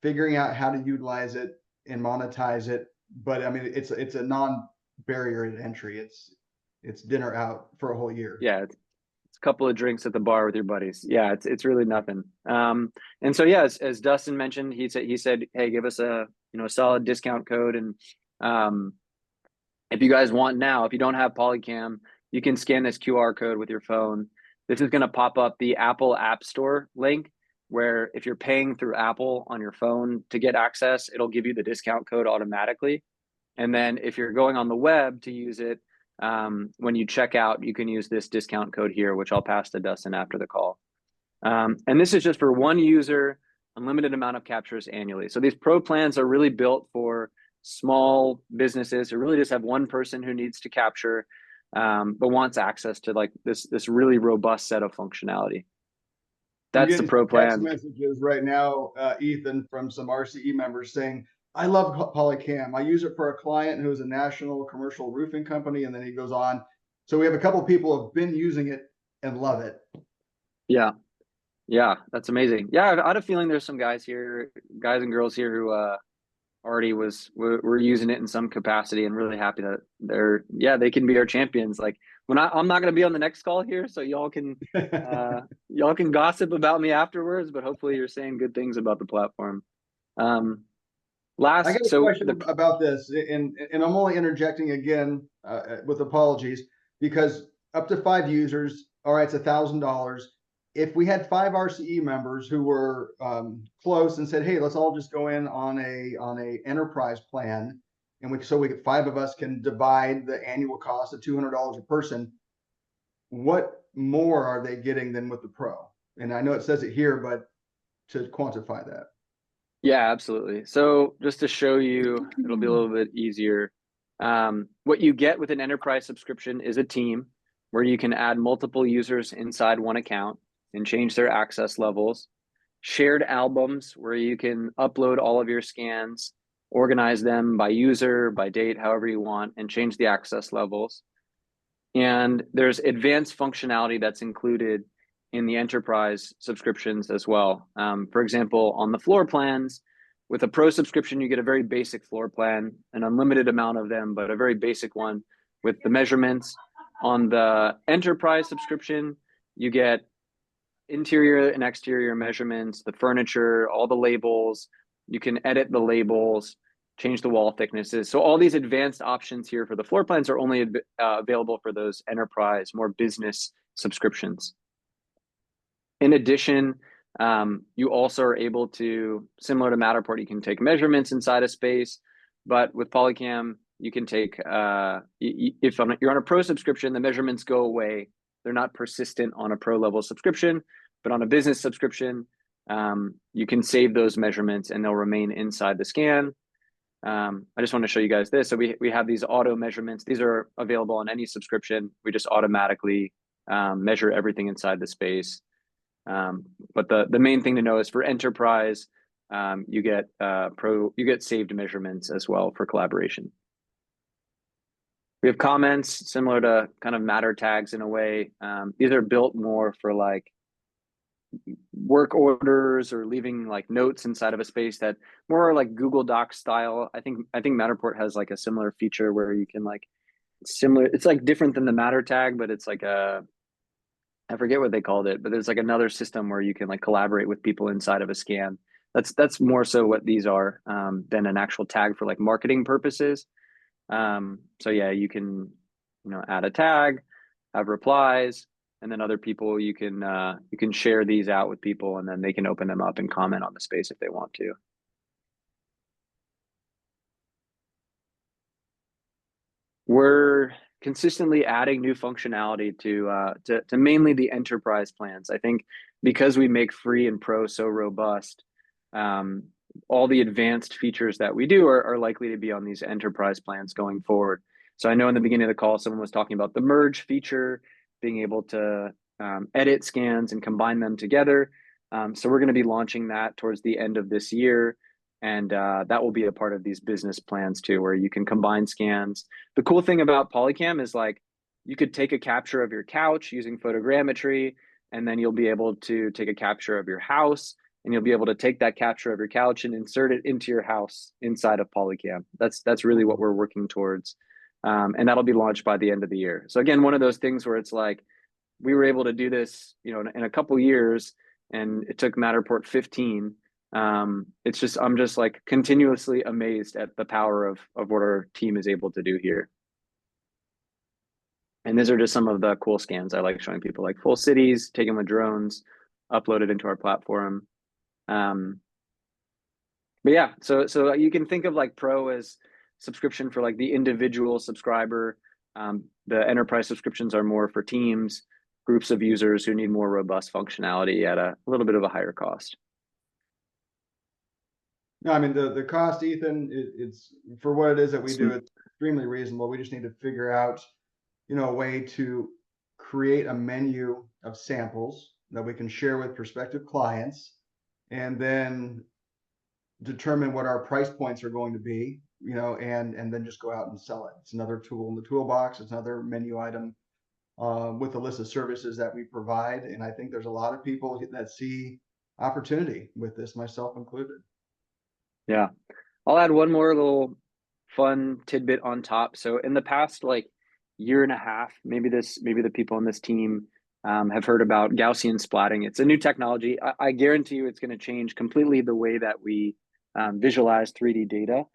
figuring out how to utilize it and monetize it. But I mean, it's a non-barrier entry. it's dinner out for a whole year. Yeah, it's a couple of drinks at the bar with your buddies. Yeah, it's really nothing. And so yeah, as Dustin mentioned, he said, hey, give us a a solid discount code, and if you guys want now, if you don't have POLYCAM, you can scan this QR code with your phone. This is going to pop up the Apple App Store link, where if you're paying through Apple on your phone to get access, it'll give you the discount code automatically. And then if you're going on the web to use it, when you check out, you can use this discount code here, which I'll pass to Dustin after the call. And this is just for one user, unlimited amount of captures annually. So these pro plans are really built for small businesses who really just have one person who needs to capture, but wants access to like this really robust set of functionality. That's the pro Text plan. messages right now, Ethan, from some RCE members saying, I love POLYCAM. I use it for a client who's a national commercial roofing company. And then he goes on. So we have a couple of people who have been using it and love it. Yeah. Yeah, that's amazing. Yeah, I had a feeling there's some guys and girls here who already were using it in some capacity, and really happy that they can be our champions. Like I'm not going to be on the next call here, so y'all can gossip about me afterwards, but hopefully you're saying good things about the platform. I got a question about this, and I'm only interjecting again with apologies, because up to 5 users, all right, it's $1,000. If we had 5 RCE members who were close and said, hey, let's all just go in on a enterprise plan, and so 5 of us can divide the annual cost of $200 a person, what more are they getting than with the pro? And I know it says it here, but to quantify that. Yeah, absolutely. So just to show you, it'll be a little bit easier. What you get with an enterprise subscription is a team where you can add multiple users inside one account and change their access levels. Shared albums where you can upload all of your scans, organize them by user, by date, however you want, and change the access levels. And there's advanced functionality that's included in the enterprise subscriptions as well. For example, on the floor plans, with a pro subscription, you get a very basic floor plan, an unlimited amount of them, but a very basic one with the measurements. On the enterprise subscription, you get interior and exterior measurements, the furniture, all the labels. You can edit the labels, change the wall thicknesses. So all these advanced options here for the floor plans are only available for those enterprise, more business subscriptions. In addition, you also are able to, similar to Matterport, you can take measurements inside a space, but with POLYCAM, you can take, if you're on a pro subscription, the measurements go away. They're not persistent on a pro level subscription, but on a business subscription, you can save those measurements and they'll remain inside the scan. I just want to show you guys this. So we have these auto measurements. These are available on any subscription. We just automatically measure everything inside the space. But the main thing to know is for enterprise, you get saved measurements as well for collaboration. We have comments similar to kind of matter tags in a way. These are built more for like work orders or leaving like notes inside of a space, that more like Google Docs style. I think Matterport has like a similar feature where you can like it's like different than the matter tag, but it's like I forget what they called it, but there's like another system where you can like collaborate with people inside of a scan. That's more so what these are than an actual tag for like marketing purposes. So yeah, you can, add a tag, have replies, and then other people, you can share these out with people, and then they can open them up and comment on the space if they want to. We're consistently adding new functionality to mainly the enterprise plans. I think because we make free and pro so robust, all the advanced features that we do are likely to be on these enterprise plans going forward. So I know in the beginning of the call, someone was talking about the merge feature, being able to edit scans and combine them together. So we're going to be launching that towards the end of this year. And that will be a part of these business plans too, where you can combine scans. The cool thing about POLYCAM is like, you could take a capture of your couch using photogrammetry, and then you'll be able to take a capture of your house, and you'll be able to take that capture of your couch and insert it into your house inside of POLYCAM. That's really what we're working towards. And that'll be launched by the end of the year. So again, one of those things where it's like, we were able to do this, you know, in a couple years, and it took Matterport 15. It's just, I'm just like continuously amazed at the power of what our team is able to do here. And these are just some of the cool scans I like showing people, like full cities, taken with drones, uploaded into our platform. But yeah, so you can think of like Pro as subscription for like the individual subscriber. The enterprise subscriptions are more for teams, groups of users who need more robust functionality at a little bit of a higher cost. No, I mean, the cost, Ethan, it's for what it is that we do, it's extremely reasonable. We just need to figure out, you know, a way to create a menu of samples that we can share with prospective clients, and then determine what our price points are going to be, you know, and then just go out and sell it. It's another tool in the toolbox. It's another menu item with the list of services that we provide. And I think there's a lot of people that see opportunity with this, myself included. Yeah. I'll add one more little fun tidbit on top. So in the past, like year and a half, maybe the people on this team have heard about Gaussian splatting. It's a new technology. I guarantee you it's going to change completely the way that we visualize 3D data.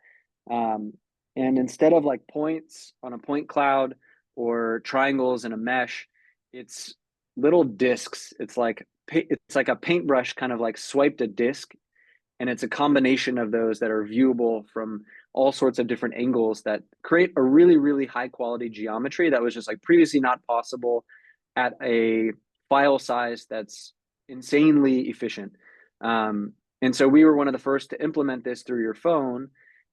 And instead of like points on a point cloud or triangles in a mesh, it's little discs. It's like a paintbrush kind of like swiped a disc, and it's a combination of those that are viewable from all sorts of different angles that create a really, really high quality geometry that was just like previously not possible at a file size that's insanely efficient. And so we were one of the first to implement this through your phone.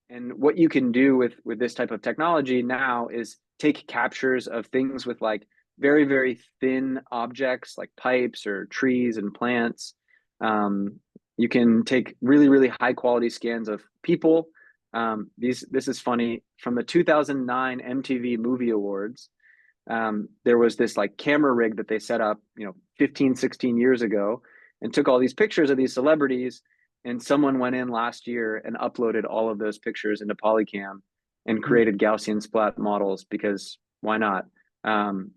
And what you can do with this type of technology now is take captures of things with like very, very thin objects like pipes or trees and plants. You can take really, really high quality scans of people. This is funny. From the 2009 MTV Movie Awards, there was this like camera rig that they set up, 15, 16 years ago, and took all these pictures of these celebrities. And someone went in last year and uploaded all of those pictures into POLYCAM and created Gaussian splat models, because why not?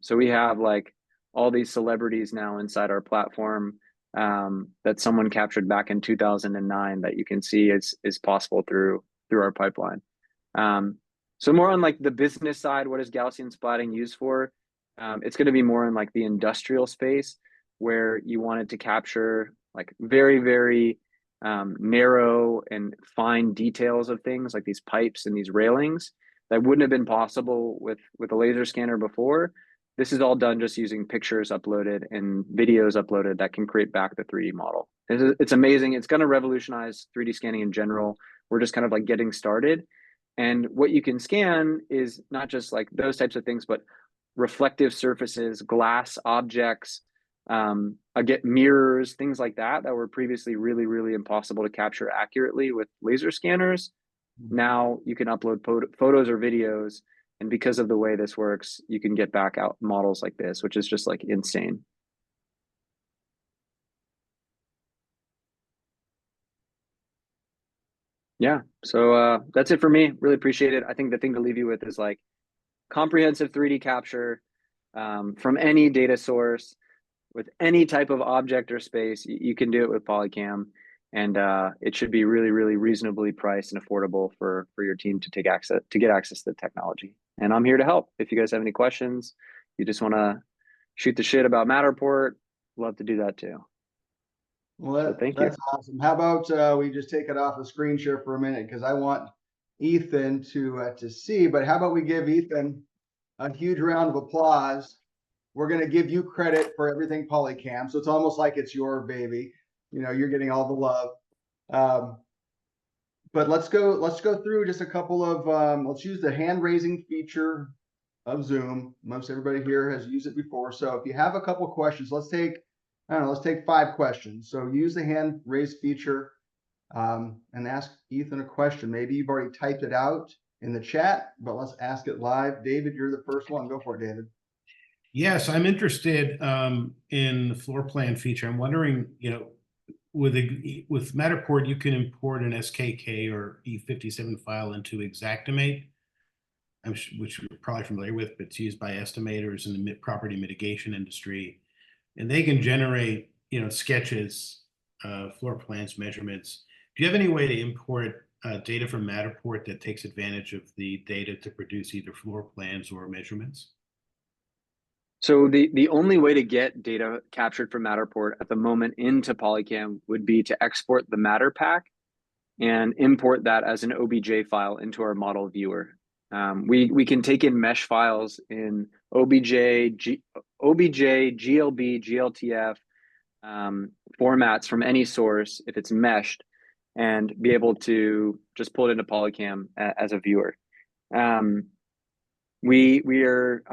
So we have like all these celebrities now inside our platform that someone captured back in 2009 that you can see is possible through our pipeline. So more on like the business side, what is Gaussian splatting used for? It's going to be more in like the industrial space, where you wanted to capture like very, very narrow and fine details of things like these pipes and these railings that wouldn't have been possible with a laser scanner before. This is all done just using pictures uploaded and videos uploaded that can create back the 3D model. It's amazing. It's going to revolutionize 3D scanning in general. We're just kind of like getting started. And what you can scan is not just like those types of things, but reflective surfaces, glass objects, get mirrors, things like that were previously really, really impossible to capture accurately with laser scanners. Now you can upload photos or videos, and because of the way this works, you can get back out models like this, which is just like insane. Yeah, so that's it for me. Really appreciate it. I think the thing to leave you with is like comprehensive 3D capture from any data source with any type of object or space. You can do it with POLYCAM, and it should be really, really reasonably priced and affordable for your team to get access to the technology. And I'm here to help. If you guys have any questions, you just want to shoot the shit about Matterport, love to do that too. Well, thank you. That's awesome. How about we just take it off the screen share for a minute, because I want Ethan to see. But how about we give Ethan a huge round of applause? We're going to give you credit for everything POLYCAM, so it's almost like it's your baby. You're getting all the love. But let's go through just a couple of let's use the hand raising feature of Zoom. Most everybody here has used it before. So if you have a couple questions, let's take 5 questions. So use the hand raise feature and ask Ethan a question. Maybe you've already typed it out in the chat, but let's ask it live. David, you're the first one. Go for it, David. Yes, I'm interested in the floor plan feature. I'm wondering, with Matterport, you can import an SKK or E57 file into Xactimate. which you're probably familiar with, but it's used by estimators in the property mitigation industry, and they can generate, sketches, floor plans, measurements. Do you have any way to import data from Matterport that takes advantage of the data to produce either floor plans or measurements? So the only way to get data captured from Matterport at the moment into PolyCam would be to export the Matter pack and import that as an OBJ file into our model viewer. We can take in mesh files in OBJ, GLB, GLTF formats from any source if it's meshed, and be able to just pull it into PolyCam as a viewer. I'm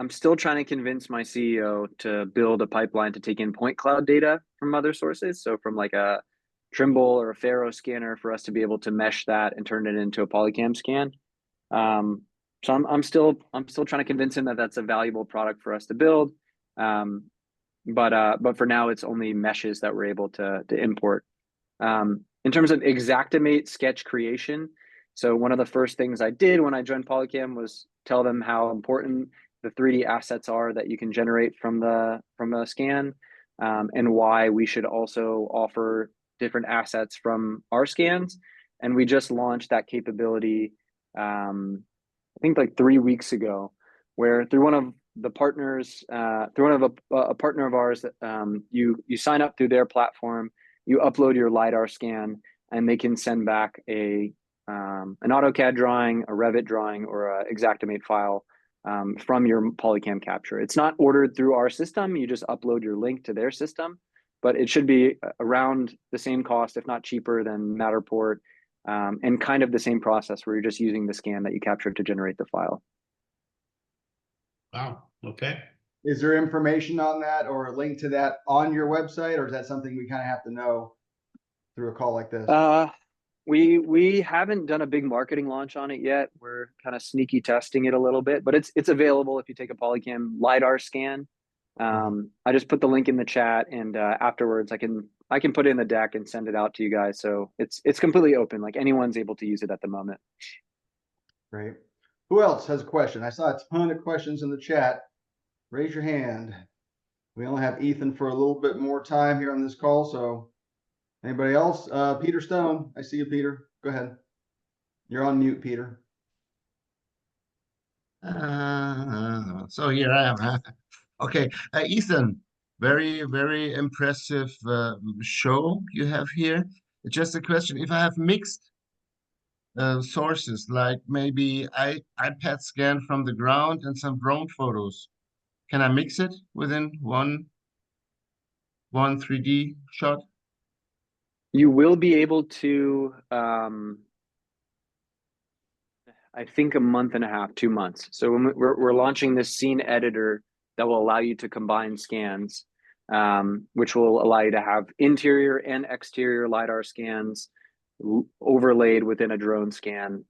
still trying to convince my CEO to build a pipeline to take in point cloud data from other sources. So from like a Trimble or a Faro scanner for us to be able to mesh that and turn it into a PolyCam scan. So I'm still trying to convince him that that's a valuable product for us to build. But for now, it's only meshes that we're able to import. In terms of Xactimate sketch creation, so one of the first things I did when I joined PolyCam was tell them how important the 3D assets are that you can generate from the scan, and why we should also offer different assets from our scans. And we just launched that capability, I think like 3 weeks ago, where through one of the partners, through one of a partner of ours, you sign up through their platform, you upload your LiDAR scan, and they can send back an AutoCAD drawing, a Revit drawing, or a Xactimate file from your PolyCam capture. It's not ordered through our system. You just upload your link to their system, but it should be around the same cost, if not cheaper than Matterport, and kind of the same process where you're just using the scan that you captured to generate the file. Wow. Okay. Is there information on that or a link to that on your website, or is that something we kind of have to know through a call like this? We haven't done a big marketing launch on it yet. We're kind of sneaky testing it a little bit, but it's available if you take a PolyCam LiDAR scan. I just put the link in the chat, and afterwards I can put it in the deck and send it out to you guys. So it's completely open, like anyone's able to use it at the moment. Great. Who else has a question? I saw a ton of questions in the chat. Raise your hand. We only have Ethan for a little bit more time here on this call, so anybody else? Peter Stone, I see you, Peter. Go ahead. You're on mute, Peter. So here I am. Huh? Okay, Ethan, very, very impressive show you have here. Just a question: if I have mixed sources, like maybe iPad scan from the ground and some drone photos, can I mix it within one 3D shot? You will be able to, I think, a month and a half, 2 months. So when we're launching this scene editor that will allow you to combine scans, which will allow you to have interior and exterior LiDAR scans overlaid within a drone scan,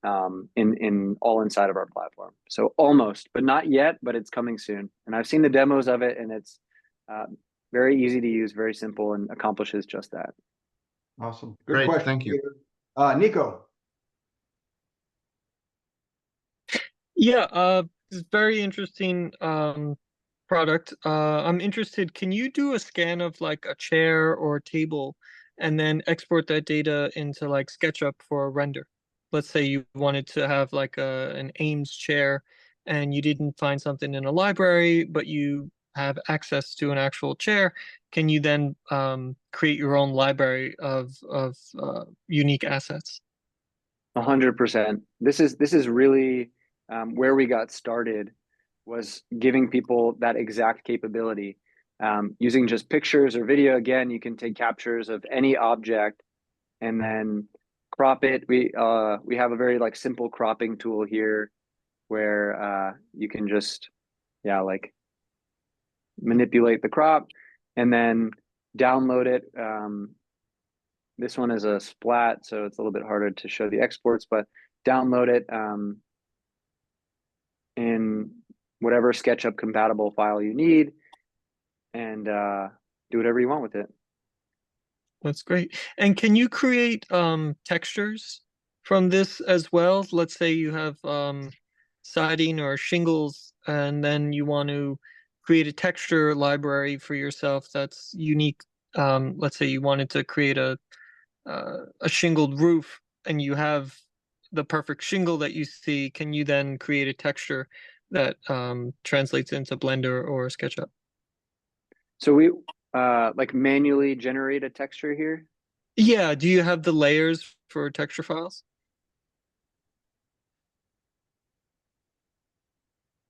in all inside of our platform. So almost, but not yet, but it's coming soon. And I've seen the demos of it, and it's very easy to use, very simple, and accomplishes just that. Awesome. Good Great, question. thank you. Peter. Nico. Yeah, it's very interesting product. I'm interested, can you do a scan of like a chair or a table and then export that data into like SketchUp for a render? Let's say you wanted to have like an Ames chair and you didn't find something in a library, but you have access to an actual chair. Can you then create your own library of unique assets? 100%. This is really where we got started, was giving people that exact capability. Using just pictures or video, again, you can take captures of any object and then crop it. We have a very like simple cropping tool here where you can just, like manipulate the crop and then download it. This one is a splat, so it's a little bit harder to show the exports, but download it in whatever SketchUp compatible file you need, and do whatever you want with it. That's great. And can you create textures from this as well? Let's say you have siding or shingles, and then you want to create a texture library for yourself that's unique. Let's say you wanted to create a shingled roof, and you have the perfect shingle that you see. Can you then create a texture that translates into Blender or SketchUp? So we like manually generate a texture here. Yeah, do you have the layers for texture files?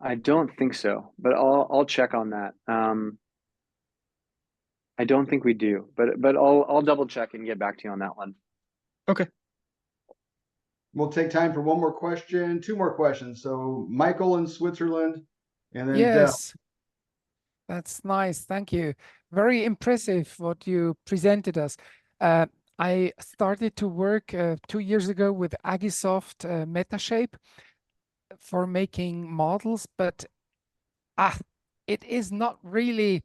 I don't think so, but I'll check on that. I don't think we do, but I'll double check and get back to you on that one. Okay. We'll take time for one more question, two more questions. So Michael in Switzerland, and then Del. Yes, that's nice. Thank you. Very impressive what you presented us. I started to work 2 years ago with Agisoft Metashape for making models, but it is not really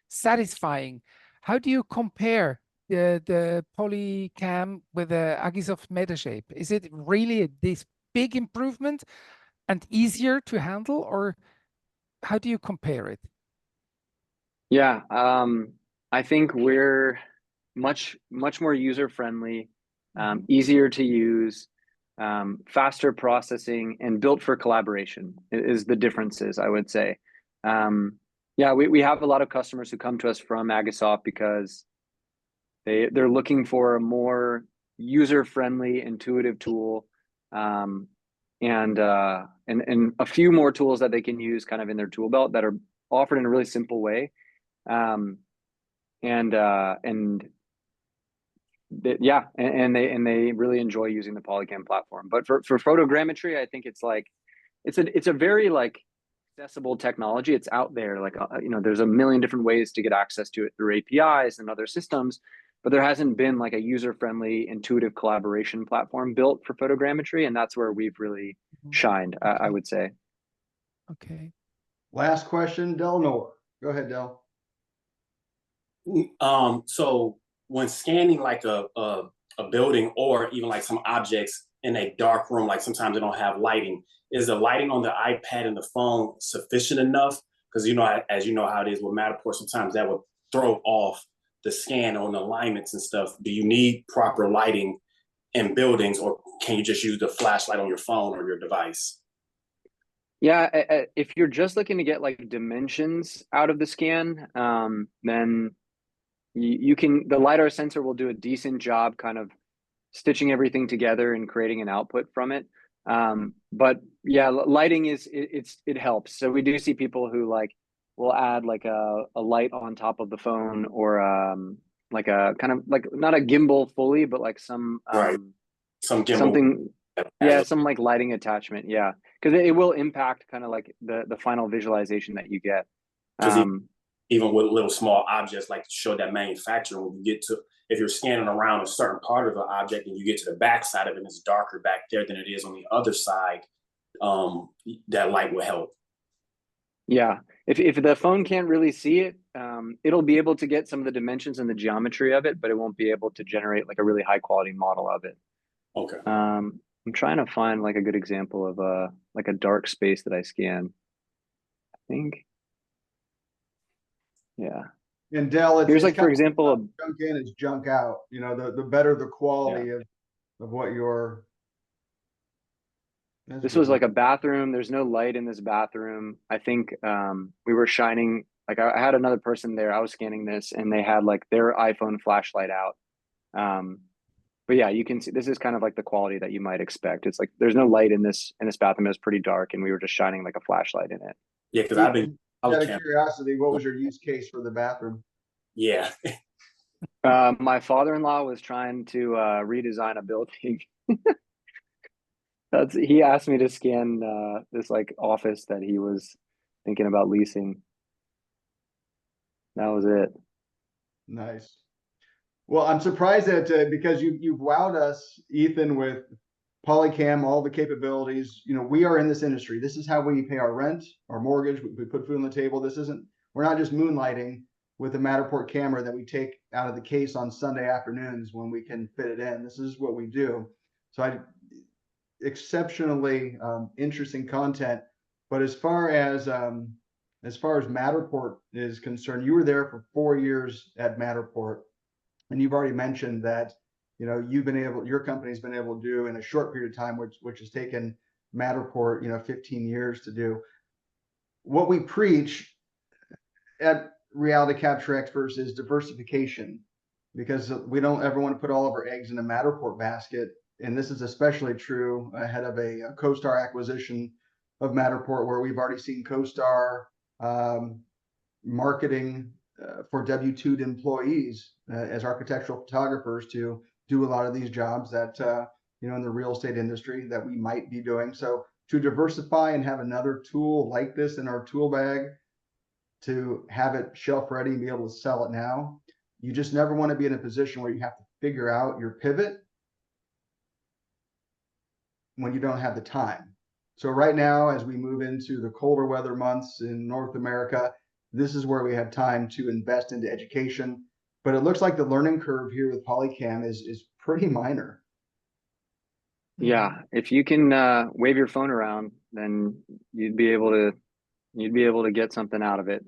satisfying. How do you compare the POLYCAM with the Agisoft Metashape? Is it really this big improvement and easier to handle, or how do you compare it? Yeah, I think we're much more user friendly, easier to use, faster processing, and built for collaboration is the differences, I would say. Yeah, we have a lot of customers who come to us from Agisoft because they're looking for a more user friendly, intuitive tool, and a few more tools that they can use kind of in their tool belt that are offered in a really simple way. They really enjoy using the PolyCam platform. But for photogrammetry, I think it's like it's a very like accessible technology. It's out there, like there's a million different ways to get access to it through APIs and other systems, but there hasn't been like a user-friendly, intuitive collaboration platform built for photogrammetry, and that's where we've really shined, I would say. Okay. Last question, Del Noor. Go ahead, Del. So when scanning like a building or even like some objects in a dark room, like sometimes they don't have lighting, is the lighting on the iPad and the phone sufficient enough? Because as you know how it is with Matterport, sometimes that would throw off the scan on alignments and stuff. Do you need proper lighting in buildings, or can you just use the flashlight on your phone or your device? Yeah, if you're just looking to get like dimensions out of the scan, then you can, the LiDAR sensor will do a decent job kind of stitching everything together and creating an output from it. But yeah, lighting it helps. So we do see people who like will add like a light on top of the phone, or like a kind of like not a gimbal fully, but like some some gimbal. something, yeah, some like lighting attachment, yeah, because it will impact kind of like the final visualization that you get. Even with little small objects, like to show that manufacturing, when you get to, if you're scanning around a certain part of the object and you get to the back side of it and it's darker back there than it is on the other side, that light will help. Yeah, if the phone can't really see it, it'll be able to get some of the dimensions and the geometry of it, but it won't be able to generate like a really high quality model of it. Okay. I'm trying to find like a good example of like a dark space that I scan. I think. Yeah. And Del, here's like, for example, junk in is junk out. The better the quality of what you're. This was like a bathroom. There's no light in this bathroom. I think we were shining, like I had another person there. I was scanning this and they had like their iPhone flashlight out. But yeah, you can see this is kind of like the quality that you might expect. It's like there's no light in this bathroom. It was pretty dark and we were just shining like a flashlight in it. Yeah, because I've been out of curiosity, what was your use case for the bathroom? Yeah. My father-in-law was trying to redesign a building. He asked me to scan this like office that he was thinking about leasing. That was it. Nice. Well, I'm surprised that because you've wowed us, Ethan, with PolyCam, all the capabilities. We are in this industry. This is how we pay our rent, our mortgage. We put food on the table. We're not just moonlighting with a Matterport camera that we take out of the case on Sunday afternoons when we can fit it in. This is what we do. So exceptionally interesting content. But as far as Matterport is concerned, you were there for 4 years at Matterport, and you've already mentioned that, you know, your company's been able to do in a short period of time, which has taken Matterport, you know, 15 years to do. What we preach at Reality Capture Experts is diversification, because we don't ever want to put all of our eggs in a Matterport basket. And this is especially true ahead of a CoStar acquisition of Matterport, where we've already seen CoStar marketing for W-2'd employees as architectural photographers to do a lot of these jobs that, you know, in the real estate industry that we might be doing. So to diversify and have another tool like this in our tool bag, to have it shelf ready and be able to sell it now, you just never want to be in a position where you have to figure out your pivot when you don't have the time. So right now, as we move into the colder weather months in North America, this is where we have time to invest into education. But it looks like the learning curve here with POLYCAM is pretty minor. Yeah, if you can wave your phone around, then you'd be able to get something out of it.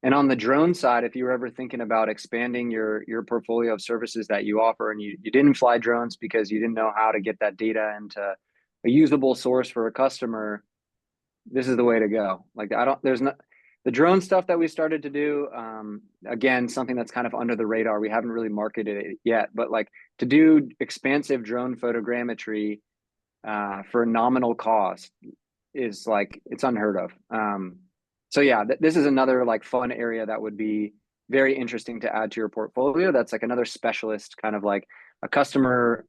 And on the drone side, if you were ever thinking about expanding your portfolio of services that you offer, and you didn't fly drones because you didn't know how to get that data into a usable source for a customer, this is the way to go. Like, the drone stuff that we started to do, again, something that's kind of under the radar. We haven't really marketed it yet, but like, to do expansive drone photogrammetry for a nominal cost is like, it's unheard of. So yeah, this is another like fun area that would be very interesting to add to your portfolio. That's like another specialist, kind of like a customer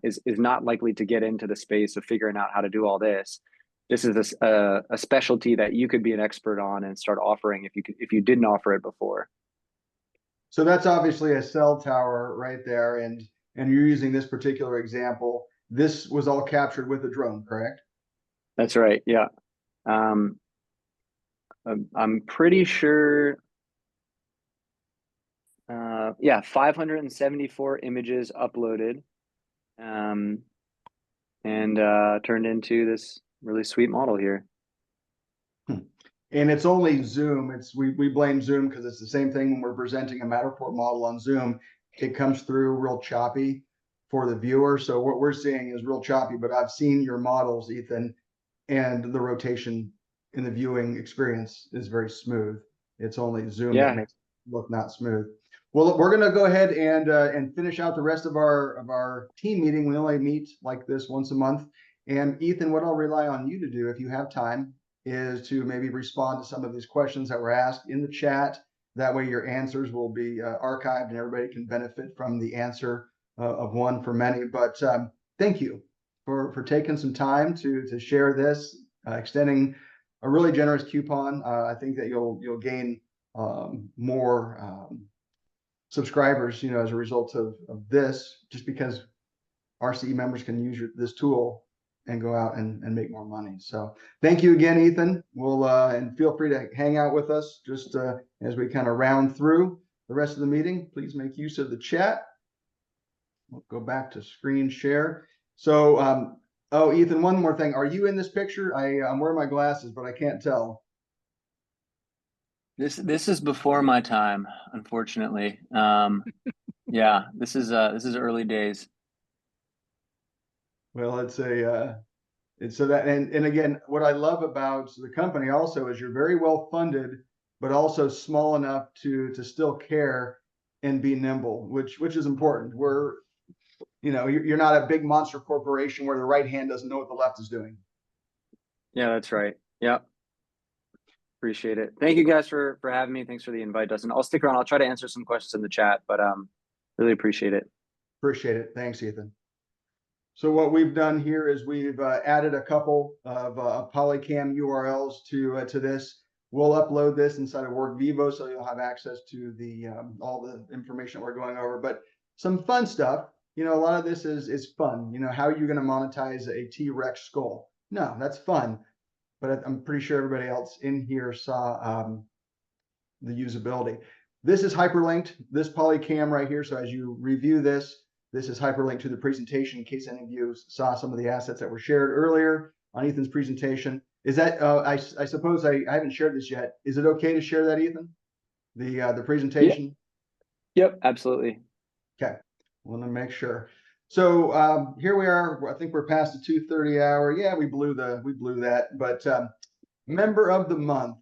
is not likely to get into the space of figuring out how to do all this. This is a specialty that you could be an expert on and start offering if you didn't offer it before. So that's obviously a cell tower right there, and you're using this particular example. This was all captured with a drone, correct? That's right. Yeah. I'm pretty sure. Yeah, 574 images uploaded, and turned into this really sweet model here. And it's only Zoom. We blame Zoom because it's the same thing when we're presenting a Matterport model on Zoom. It comes through real choppy for the viewer. So what we're seeing is real choppy, but I've seen your models, Ethan, and the rotation in the viewing experience is very smooth. It's only Zoom that makes it look not smooth. Well, we're going to go ahead and finish out the rest of our team meeting. We only meet like this once a month. And Ethan, what I'll rely on you to do, if you have time, is to maybe respond to some of these questions that were asked in the chat. That way your answers will be archived and everybody can benefit from the answer of one for many. But thank you for taking some time to share this, extending a really generous coupon. I think that you'll gain more subscribers, you know, as a result of this, just because RCE members can use this tool and go out and make more money. So thank you again, Ethan. We'll and feel free to hang out with us just as we kind of round through the rest of the meeting. Please make use of the chat. We'll go back to screen share. So oh, Ethan, one more thing. Are you in this picture? I'm wearing my glasses, but I can't tell. This is before my time, unfortunately. Yeah, this is early days. Well, it's so that, and again, what I love about the company also is you're very well funded, but also small enough to still care and be nimble, which is important. You're not a big monster corporation where the right hand doesn't know what the left is doing. Yeah, that's right. Yeah. Appreciate it. Thank you guys for having me. Thanks for the invite, Dustin. I'll stick around. I'll try to answer some questions in the chat, but really appreciate it. Appreciate it. Thanks, Ethan. So what we've done here is we've added a couple of POLYCAM URLs to this. We'll upload this inside of WorkVivo, so you'll have access to the all the information that we're going over. But some fun stuff. You know, a lot of this is fun. You know, how are you going to monetize a T-Rex skull? No, that's fun. But I'm pretty sure everybody else in here saw the usability. This is hyperlinked, this POLYCAM right here. So as you review this, This is hyperlinked to the presentation in case any of you saw some of the assets that were shared earlier on Ethan's presentation. Is that, I suppose I haven't shared this yet. Is it okay to share that, Ethan? The presentation? Yep, absolutely. Okay, want to make sure. So here we are. I think we're past the 2:30 hour. Yeah, we blew that. But member of the month,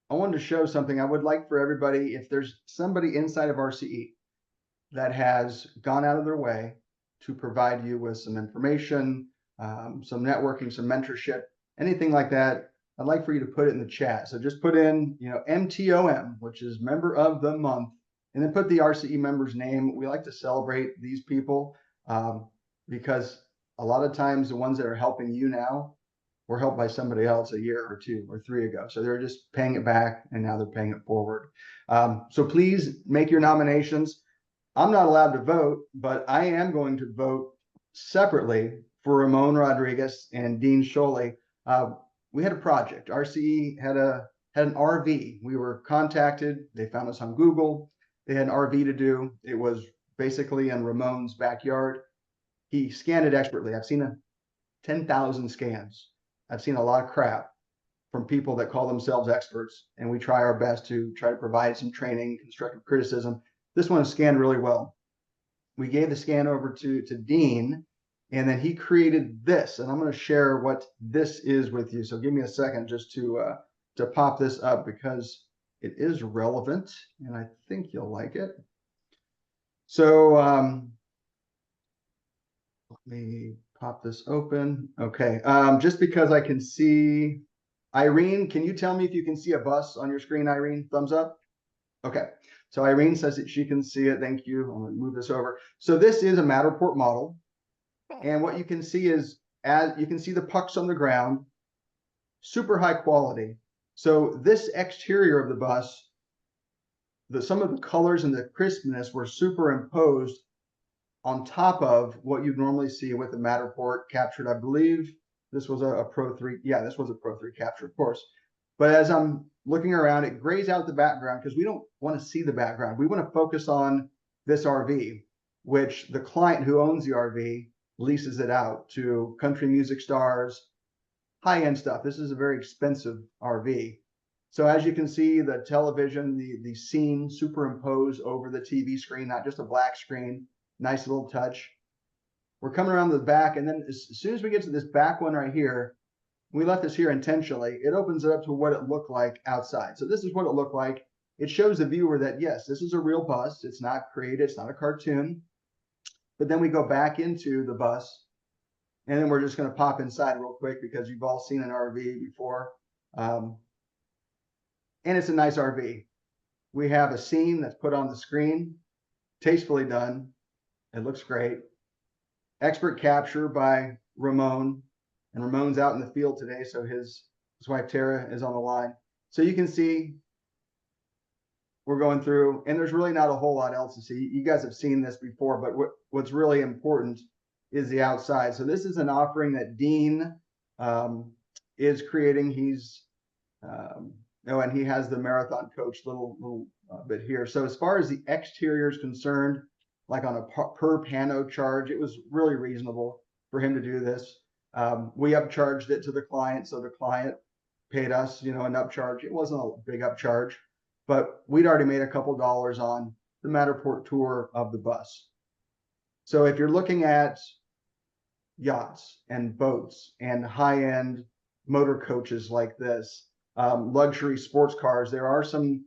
I wanted to show something. I would like for everybody, if there's somebody inside of RCE that has gone out of their way to provide you with some information, some networking, some mentorship, anything like that, I'd like for you to put it in the chat. So just put in, MTOM, which is member of the month, and then put the RCE member's name. We like to celebrate these people because a lot of times the ones that are helping you now were helped by somebody else a year or 2 or 3 ago. So they're just paying it back and now they're paying it forward. So please make your nominations. I'm not allowed to vote, but I am going to vote separately for Ramon Rodriguez and Dean Sholey. We had a project. RCE had an RV. We were contacted. They found us on Google. They had an RV to do. It was basically in Ramon's backyard. He scanned it expertly. I've seen 10,000 scans. I've seen a lot of crap from people that call themselves experts, and we try our best to try to provide some training, constructive criticism. This one is scanned really well. We gave the scan over to Dean, and then he created this, and I'm going to share what this is with you. So give me a second just to pop this up because it is relevant, and I think you'll like it. So let me pop this open. Okay, just because I can see, Irene, can you tell me if you can see a bus on your screen, Irene? Thumbs up. Okay, so Irene says that she can see it. Thank you. I'm going to move this over. So this is a Matterport model. And what you can see is, as you can see the pucks on the ground, super high quality. So this exterior of the bus, some of the colors and the crispness were superimposed on top of what you'd normally see with the Matterport captured. I believe this was a Pro 3. Yeah, this was a Pro 3 capture, of course. But as I'm looking around, it grays out the background because we don't want to see the background. We want to focus on this RV, which the client who owns the RV leases it out to country music stars, high-end stuff. This is a very expensive RV. So as you can see, the television, the scene superimposed over the TV screen, not just a black screen. Nice little touch. We're coming around the back, and then as soon as we get to this back one right here, we left this here intentionally. It opens it up to what it looked like outside. So this is what it looked like. It shows the viewer that, yes, this is a real bus. It's not created. It's not a cartoon. But then we go back into the bus, and then we're just going to pop inside real quick because you've all seen an RV before. And it's a nice RV. We have a scene that's put on the screen, tastefully done. It looks great. Expert capture by Ramon. And Ramon's out in the field today, so his wife Tara is on the line. So you can see we're going through, and there's really not a whole lot else to see. You guys have seen this before, but what's really important is the outside. So this is an offering that Dean is creating. He's and he has the marathon coach little bit here. So as far as the exterior is concerned, like on a per pano charge, it was really reasonable for him to do this. We upcharged it to the client, so the client paid us, an upcharge. It wasn't a big upcharge, but we'd already made a couple dollars on the Matterport tour of the bus. So if you're looking at yachts and boats and high-end motor coaches like this, luxury sports cars, there are some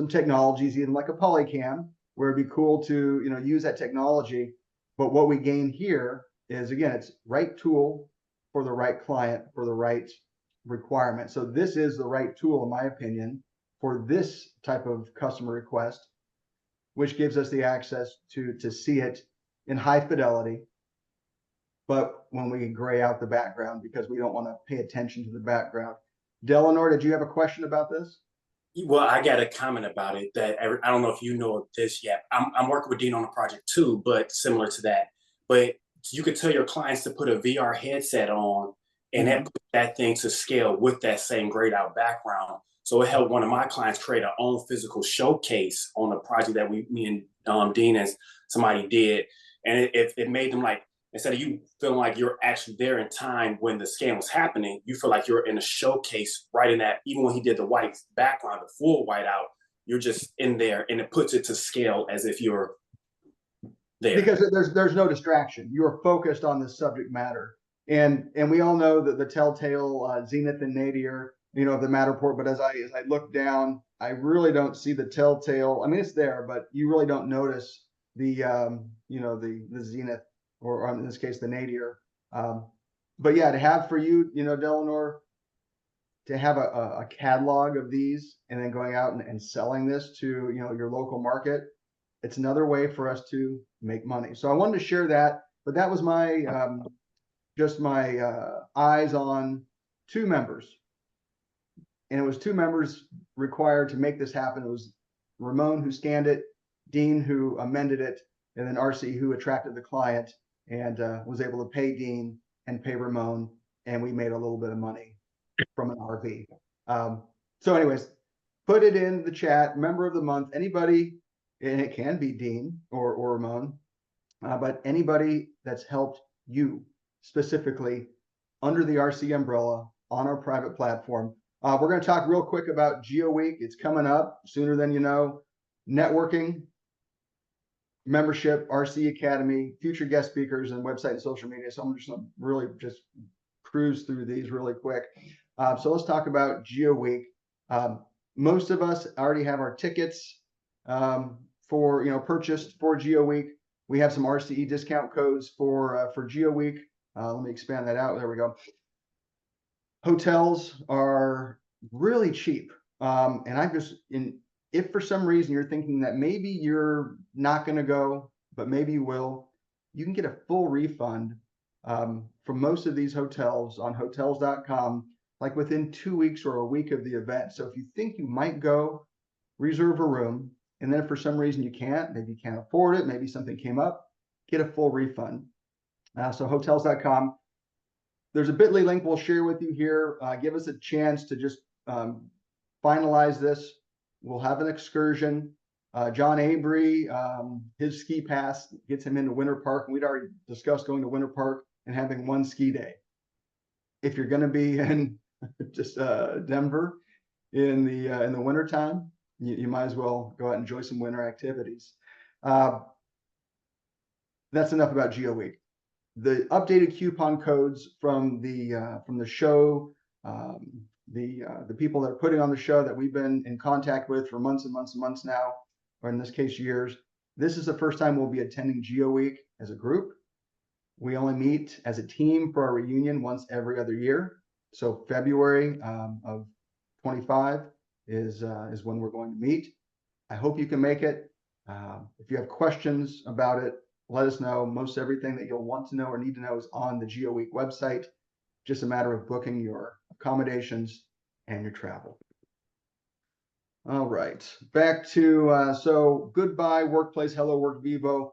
technologies, even like a POLYCAM, where it'd be cool to use that technology. But what we gain here is, again, it's right tool for the right client for the right requirement. So this is the right tool, in my opinion, for this type of customer request, which gives us the access to see it in high fidelity. But when we gray out the background, because we don't want to pay attention to the background. Delanor, did you have a question about this? Well, I got a comment about it that I don't know if you know this yet. I'm working with Dean on a project too, but similar to that. But you could tell your clients to put a VR headset on and that put that thing to scale with that same grayed out background. So it helped one of my clients create our own physical showcase on a project that me and Dean and somebody did. And it made them like, instead of you feeling like you're actually there in time when the scan was happening, you feel like you're in a showcase right in that, even when he did the white background, the full whiteout, you're just in there, and it puts it to scale as if you're there. Because there's no distraction. You're focused on the subject matter. And we all know that the telltale zenith and nadir, you know, of the Matterport. But as I look down, I really don't see the telltale. I mean, it's there, but you really don't notice the you know, the zenith, or in this case the nadir. But yeah, to have for you, you know, Delano, to have a catalog of these and then going out and selling this to, you know, your local market, it's another way for us to make money. So I wanted to share that, but that was my just my eyes on 2 members. And it was 2 members required to make this happen. It was Ramon, who scanned it, Dean, who amended it, and then RCE, who attracted the client and was able to pay Dean and pay Ramon, and we made a little bit of money from an RV. So anyways, put it in the chat, member of the month, anybody, and it can be Dean or Ramon, but anybody that's helped you specifically under the RC umbrella on our private platform. We're going to talk real quick about Geo Week. It's coming up sooner than you know. Networking, membership, RC Academy, future guest speakers, and website and social media. So I'm just going to really just cruise through these really quick. So let's talk about Geo Week. Most of us already have our tickets for, you know, purchased for Geo Week. We have some RCE discount codes for Geo Week. Let me expand that out. There we go. Hotels are really cheap. And I'm just if for some reason you're thinking that maybe you're not going to go, but maybe you will, you can get a full refund from most of these hotels on hotels.com, like within 2 weeks or a week of the event. So if you think you might go, reserve a room. And then if for some reason you can't, maybe you can't afford it, maybe something came up, get a full refund. So hotels.com. There's a bit.ly link we'll share with you here. Give us a chance to just finalize this. We'll have an excursion. John Avery, his ski pass gets him into Winter Park. And we'd already discussed going to Winter Park and having 1 ski day. If you're going to be in just Denver in the wintertime, you might as well go out and enjoy some winter activities. That's enough about Geo Week. The updated coupon codes from the show, the people that are putting on the show that we've been in contact with for months and months and months now, or in this case years. This is the first time we'll be attending Geo Week as a group. We only meet as a team for our reunion once every other year. So February of 25 is when we're going to meet. I hope you can make it. If you have questions about it, let us know. Most everything that you'll want to know or need to know is on the Geo Week website. Just a matter of booking your accommodations and your travel. All right, back to so goodbye Workplace, hello WorkVivo.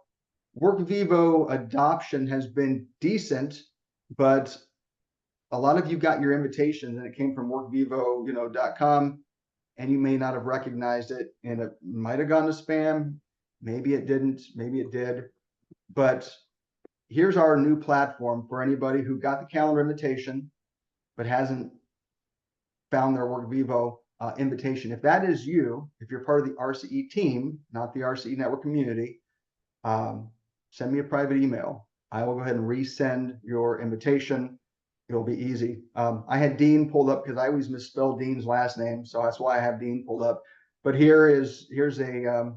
WorkVivo adoption has been decent, but a lot of you got your invitations and it came from workvivo.com, and you may not have recognized it, and it might have gone to spam. Maybe it didn't, maybe it did. But here's our new platform for anybody who got the calendar invitation but hasn't found their WorkVivo invitation. If that is you, if you're part of the RCE team, not the RCE network community, send me a private email. I will go ahead and resend your invitation. It'll be easy. I had Dean pulled up because I always misspell Dean's last name, so that's why I have Dean pulled up. But here's a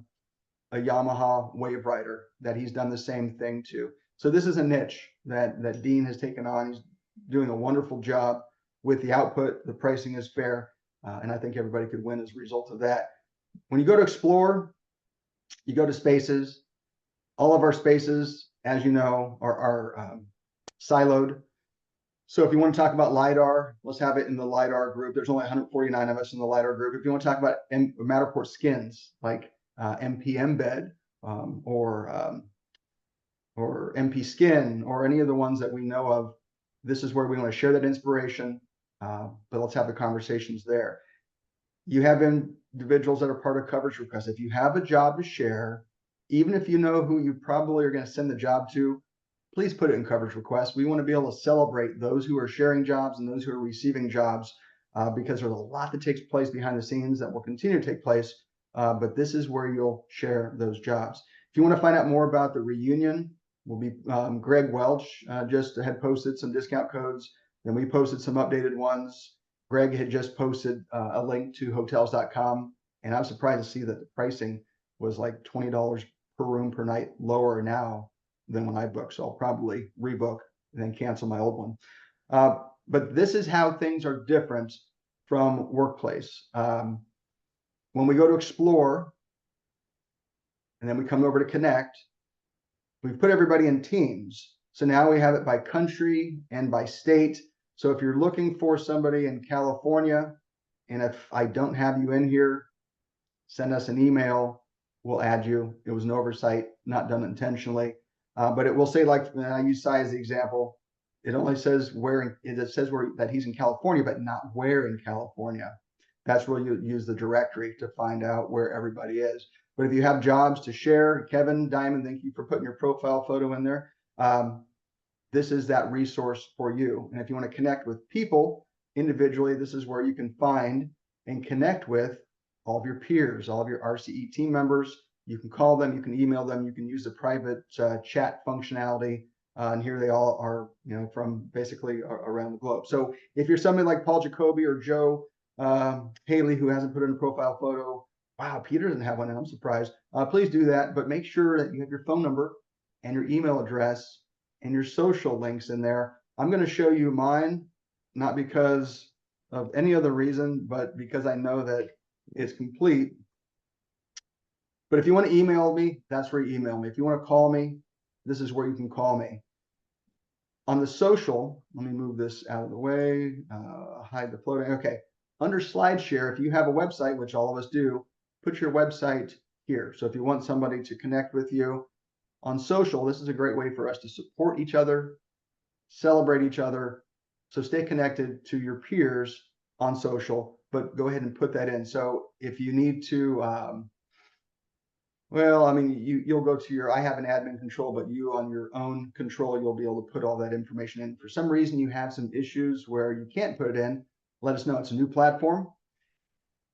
Yamaha Wave Rider that he's done the same thing to. So this is a niche that Dean has taken on. He's doing a wonderful job with the output. The pricing is fair, and I think everybody could win as a result of that. When you go to Explore, you go to Spaces. All of our spaces, as you know, are siloed. So if you want to talk about LiDAR, let's have it in the LiDAR group. There's only 149 of us in the LiDAR group. If you want to talk about Matterport skins, like MP Embed or MP Skin, or any of the ones that we know of, this is where we want to share that inspiration, but let's have the conversations there. You have individuals that are part of coverage requests. If you have a job to share, even if you know who you probably are going to send the job to, please put it in coverage request. We want to be able to celebrate those who are sharing jobs and those who are receiving jobs, because there's a lot that takes place behind the scenes that will continue to take place. But this is where you'll share those jobs. If you want to find out more about the reunion, will be Greg Welch just had posted some discount codes. Then we posted some updated ones. Greg had just posted a link to hotels.com, and I was surprised to see that the pricing was like $20 per room per night lower now than when I booked. So I'll probably rebook and then cancel my old one. But this is how things are different from Workplace. When we go to Explore, and then we come over to Connect, we've put everybody in teams. So now we have it by country and by state. So if you're looking for somebody in California, and if I don't have you in here, send us an email, we'll add you. It was an oversight, not done intentionally. But it will say, like, I use Cy as the example, it only says where, it says where that he's in California, but not where in California. That's where you use the directory to find out where everybody is. But if you have jobs to share, Kevin Diamond, thank you for putting your profile photo in there. This is that resource for you. And if you want to connect with people individually, this is where you can find and connect with all of your peers, all of your RCE team members. You can call them, you can email them, you can use the private chat functionality. And here they all are, you know, from basically around the globe. So if you're somebody like Paul Jacoby or Joe Haley, who hasn't put in a profile photo, wow, Peter doesn't have one, and I'm surprised. Please do that, but make sure that you have your phone number and your email address and your social links in there. I'm going to show you mine, not because of any other reason, but because I know that it's complete. But if you want to email me, that's where you email me. If you want to call me, this is where you can call me. On the social, let me move this out of the way, hide the floating. Okay, under SlideShare, if you have a website, which all of us do, put your website here. So if you want somebody to connect with you on social, this is a great way for us to support each other, celebrate each other. So stay connected to your peers on social, but go ahead and put that in. So if you need to, well, I mean, you'll go to your, I have an admin control, but you on your own control, you'll be able to put all that information in. For some reason, you have some issues where you can't put it in, let us know. It's a new platform.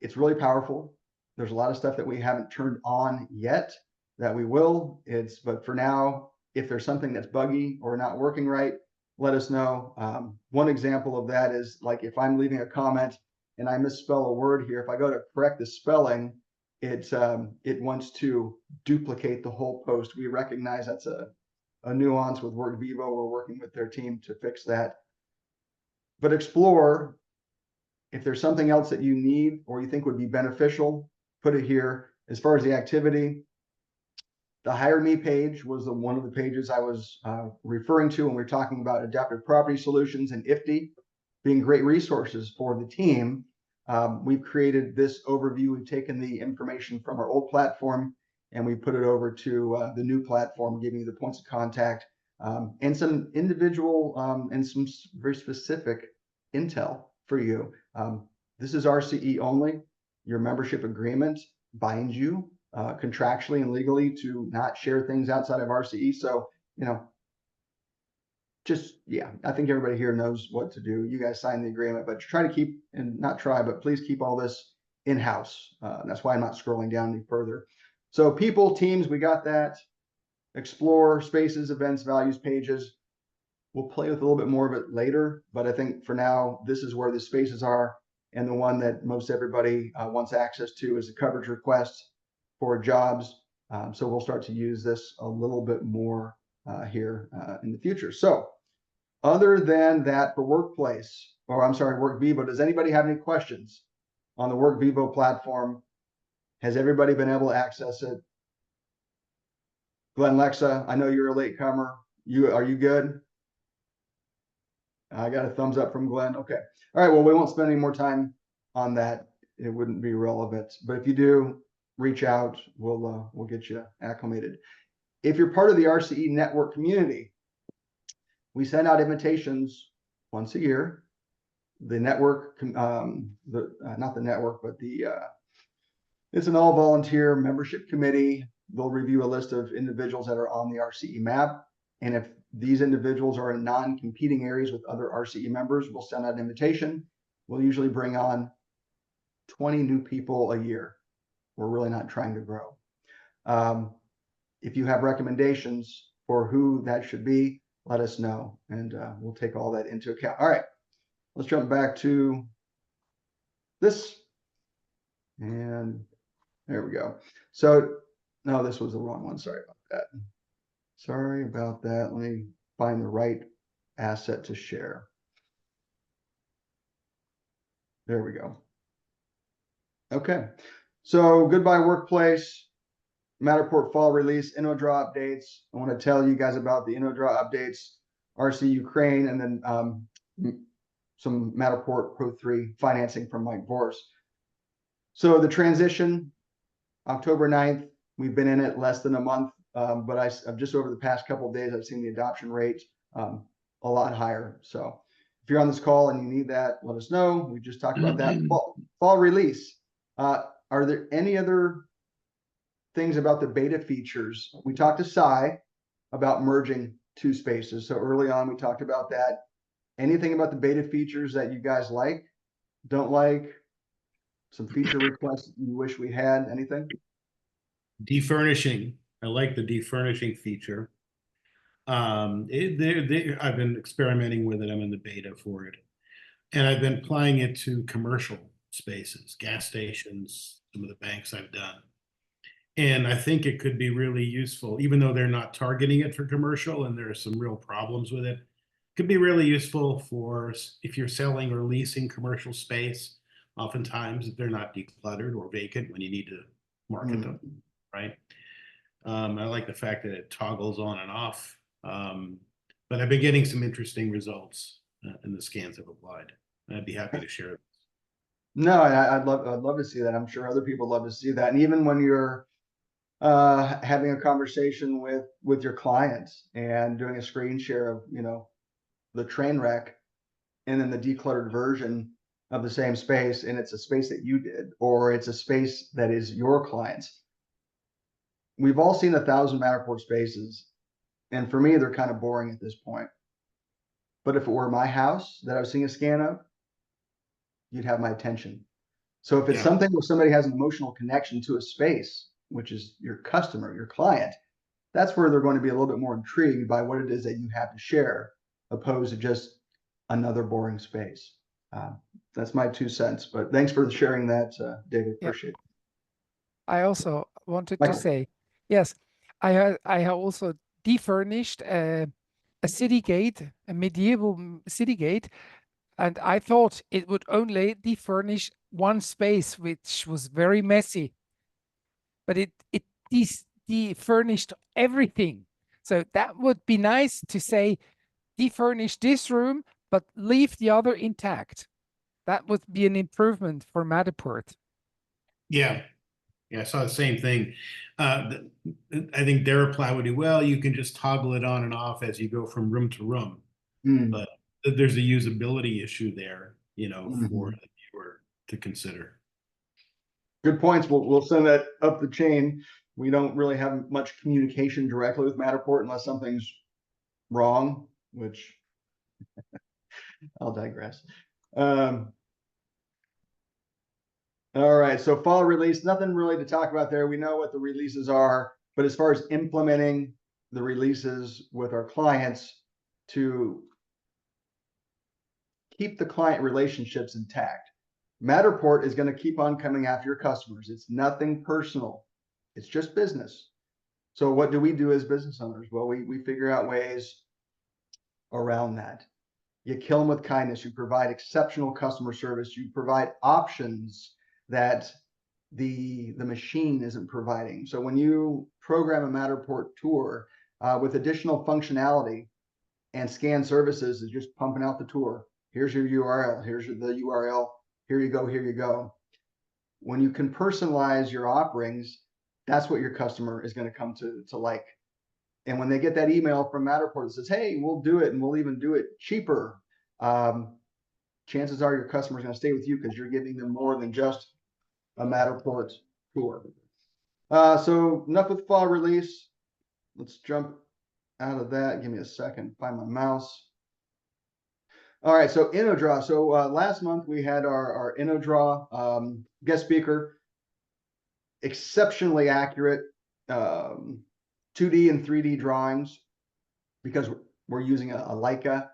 It's really powerful. There's a lot of stuff that we haven't turned on yet that we will. But for now, if there's something that's buggy or not working right, let us know. One example of that is, like, if I'm leaving a comment and I misspell a word here, if I go to correct the spelling, it wants to duplicate the whole post. We recognize that's a nuance with WorkVivo. We're working with their team to fix that. But Explore, if there's something else that you need or you think would be beneficial, put it here. As far as the activity, the Hire Me page was one of the pages I was referring to when we were talking about adaptive property solutions and IFTI being great resources for the team. We've created this overview. We've taken the information from our old platform and we put it over to the new platform, giving you the points of contact and some individual and some very specific intel for you. This is RCE only. Your membership agreement binds you contractually and legally to not share things outside of RCE. So, you know, just, yeah, I think everybody here knows what to do. You guys signed the agreement, but try to keep, and not try, but please keep all this in-house. That's why I'm not scrolling down any further. So people, teams, we got that. Explore, spaces, events, values, pages. We'll play with a little bit more of it later, but I think for now, this is where the spaces are. And the one that most everybody wants access to is the coverage request for jobs. So we'll start to use this a little bit more here in the future. So other than that, for Workplace, or I'm sorry, WorkVivo, does anybody have any questions on the WorkVivo platform? Has everybody been able to access it? Glenn Lexa, I know you're a latecomer. Are you good? I got a thumbs up from Glenn. Okay. All right. Well, we won't spend any more time on that. It wouldn't be relevant. But if you do, reach out. We'll get you acclimated. If you're part of the RCE network community, we send out invitations once a year. The network, not the network, but the It's an all volunteer membership committee. They'll review a list of individuals that are on the RCE map. And if these individuals are in non-competing areas with other RCE members, we'll send out an invitation. We'll usually bring on 20 new people a year. We're really not trying to grow. If you have recommendations for who that should be, let us know, and we'll take all that into account. All right, let's jump back to this. And there we go. So, no, this was the wrong one. Sorry about that. Sorry about that. Let me find the right asset to share. There we go. Okay. So goodbye workplace, Matterport fall release, InnoDraw updates. I want to tell you guys about the InnoDraw updates, RC Ukraine, and then some Matterport Pro 3 financing from Mike Boris. So the transition, October 9th, we've been in it less than a month, but I've just over the past couple of days, I've seen the adoption rate a lot higher. So if you're on this call and you need that, let us know. We just talked about that. Fall release. Are there any other things about the beta features? We talked to Sai about merging two spaces. So early on, we talked about that. Anything about the beta features that you guys like, don't like, some feature requests you wish we had, anything? Defurnishing. I like the defurnishing feature. I've been experimenting with it. I'm in the beta for it. And I've been applying it to commercial spaces, gas stations, some of the banks I've done. And I think it could be really useful, even though they're not targeting it for commercial and there are some real problems with it. It could be really useful for if you're selling or leasing commercial space. Oftentimes, if they're not decluttered or vacant when you need to market them, right? I like the fact that it toggles on and off. But I've been getting some interesting results in the scans I've applied. I'd be happy to share it. No, I'd love to see that. I'm sure other people love to see that. And even when you're having a conversation with your clients and doing a screen share of, you know, the train wreck and then the decluttered version of the same space, and it's a space that you did, or it's a space that is your client's. We've all seen 1,000 Matterport spaces, and for me, they're kind of boring at this point. But if it were my house that I was seeing a scan of, you'd have my attention. So if it's something where somebody has an emotional connection to a space, which is your customer, your client, that's where they're going to be a little bit more intrigued by what it is that you have to share, opposed to just another boring space. That's my 2 cents, but thanks for sharing that, David. Appreciate it. I also wanted Michael. to say, yes, I have also defurnished a city gate, a medieval city gate, and I thought it would only defurnish one space, which was very messy, but it defurnished everything. So that would be nice to say, defurnish this room, but leave the other intact. That would be an improvement for Matterport. Yeah, I saw the same thing. I think their reply would be, well, you can just toggle it on and off as you go from room to room. But there's a usability issue there, you know, for the viewer to consider. Good points. We'll send that up the chain. We don't really have much communication directly with Matterport unless something's wrong, which I'll digress. All right, so fall release, nothing really to talk about there. We know what the releases are, but as far as implementing the releases with our clients to keep the client relationships intact, Matterport is going to keep on coming after your customers. It's nothing personal. It's just business. So what do we do as business owners? Well, we figure out ways around that. You kill them with kindness. You provide exceptional customer service. You provide options that the machine isn't providing. So when you program a Matterport tour with additional functionality and scan services is just pumping out the tour. Here's your URL. Here's the URL. Here you go. Here you go. When you can personalize your offerings, that's what your customer is going to come to like. And when they get that email from Matterport that says, hey, we'll do it and we'll even do it cheaper, chances are your customer is going to stay with you because you're giving them more than just a Matterport cooler. So enough with fall release. Let's jump out of that. Give me a second, find my mouse. All right, so InnoDraw. So last month we had our InnoDraw guest speaker, exceptionally accurate 2D and 3D drawings because we're using a Leica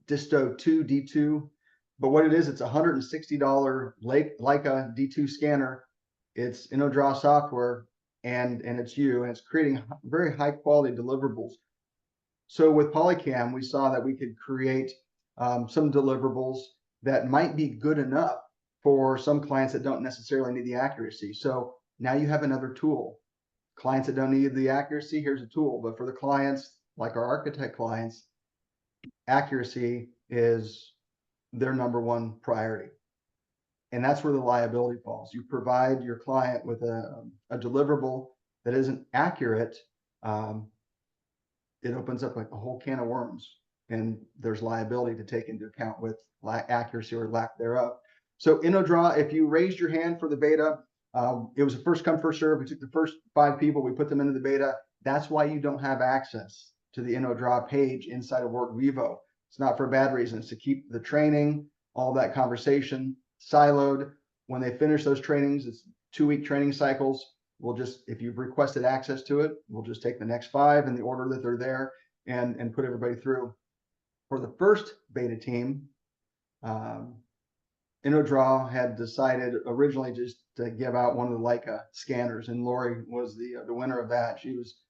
Disto 2 D2. But what it is, it's $160 Leica D2 scanner. It's InnoDraw software, and it's and it's creating very high quality deliverables. So with POLYCAM, we saw that we could create some deliverables that might be good enough for some clients that don't necessarily need the accuracy. So now you have another tool. Clients that don't need the accuracy, here's a tool. But for the clients, like our architect clients, accuracy is their number one priority. And that's where the liability falls. You provide your client with a deliverable that isn't accurate, it opens up like a whole can of worms, and there's liability to take into account with accuracy or lack thereof. So InnoDraw, if you raised your hand for the beta, it was a first come, first serve. We took the first 5 people, we put them into the beta. That's why you don't have access to the InnoDraw page inside of WorkVivo. It's not for bad reasons, to keep the training, all that conversation siloed. When they finish those trainings, it's 2-week training cycles. We'll just, if you've requested access to it, we'll just take the next 5 in the order that they're there and put everybody through. For the first beta team, InnoDraw had decided originally just to give out one of the Leica scanners, and Lori was the winner of that. She was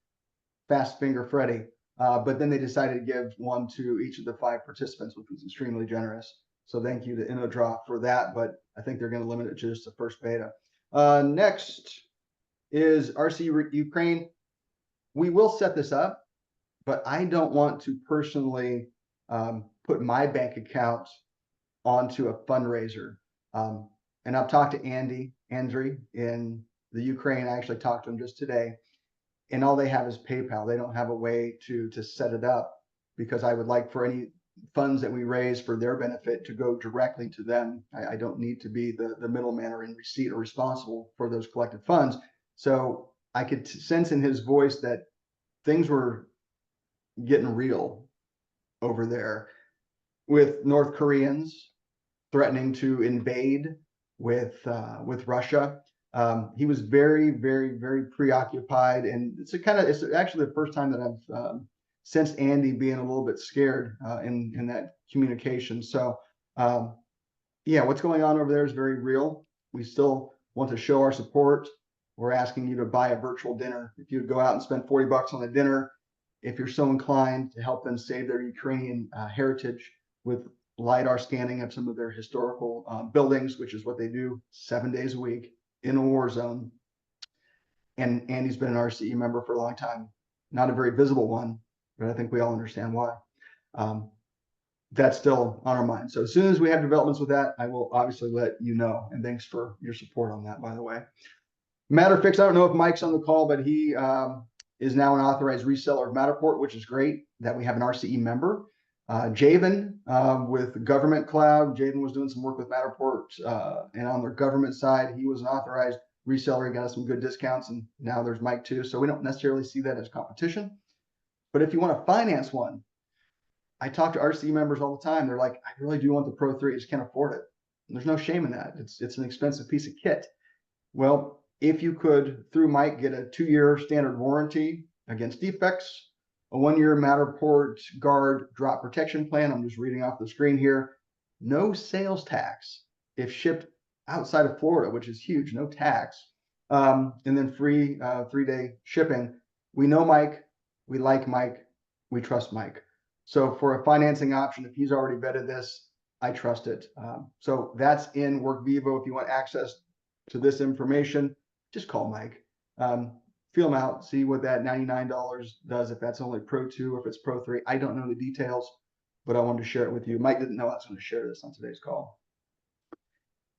fast finger Freddy. But then they decided to give one to each of the 5 participants, which was extremely generous. So thank you to InnoDraw for that, but I think they're going to limit it to just the first beta. Next is RCE Ukraine. We will set this up, but I don't want to personally put my bank account onto a fundraiser. And I've talked to Andriy in the Ukraine. I actually talked to him just today, and all they have is PayPal. They don't have a way to set it up, because I would like for any funds that we raise for their benefit to go directly to them. I don't need to be the middleman or in receipt or responsible for those collected funds. So I could sense in his voice that things were getting real over there, with North Koreans threatening to invade with Russia. He was very, very, very preoccupied, and it's actually the first time that I've sensed Andy being a little bit scared in that communication. So yeah, what's going on over there is very real. We still want to show our support. We're asking you to buy a virtual dinner. If you would go out and spend $40 on a dinner, if you're so inclined to help them save their Ukrainian heritage with LiDAR scanning of some of their historical buildings, which is what they do 7 days a week in a war zone. And Andy's been an RCE member for a long time, not a very visible one, but I think we all understand why. That's still on our mind. So as soon as we have developments with that, I will obviously let you know. And thanks for your support on that, by the way. Matterfix, I don't know if Mike's on the call, but he is now an authorized reseller of Matterport, which is great that we have an RCE member. Javen with Government Cloud, Javen was doing some work with Matterport, and on their government side, he was an authorized reseller. He got us some good discounts, and now there's Mike too. So we don't necessarily see that as competition. But if you want to finance one, I talk to RCE members all the time. They're like, I really do want the Pro 3, I just can't afford it. And there's no shame in that. It's an expensive piece of kit. Well, if you could, through Mike, get a 2-year standard warranty against defects, a 1-year Matterport Guard drop protection plan. I'm just reading off the screen here. No sales tax if shipped outside of Florida, which is huge, no tax. And then free 3-day shipping. We know Mike, we like Mike, we trust Mike. So for a financing option, if he's already vetted this, I trust it. So that's in WorkVivo. If you want access to this information, just call Mike. Feel him out, see what that $99 does, if that's only Pro 2 or if it's Pro 3. I don't know the details, but I wanted to share it with you. Mike didn't know I was going to share this on today's call.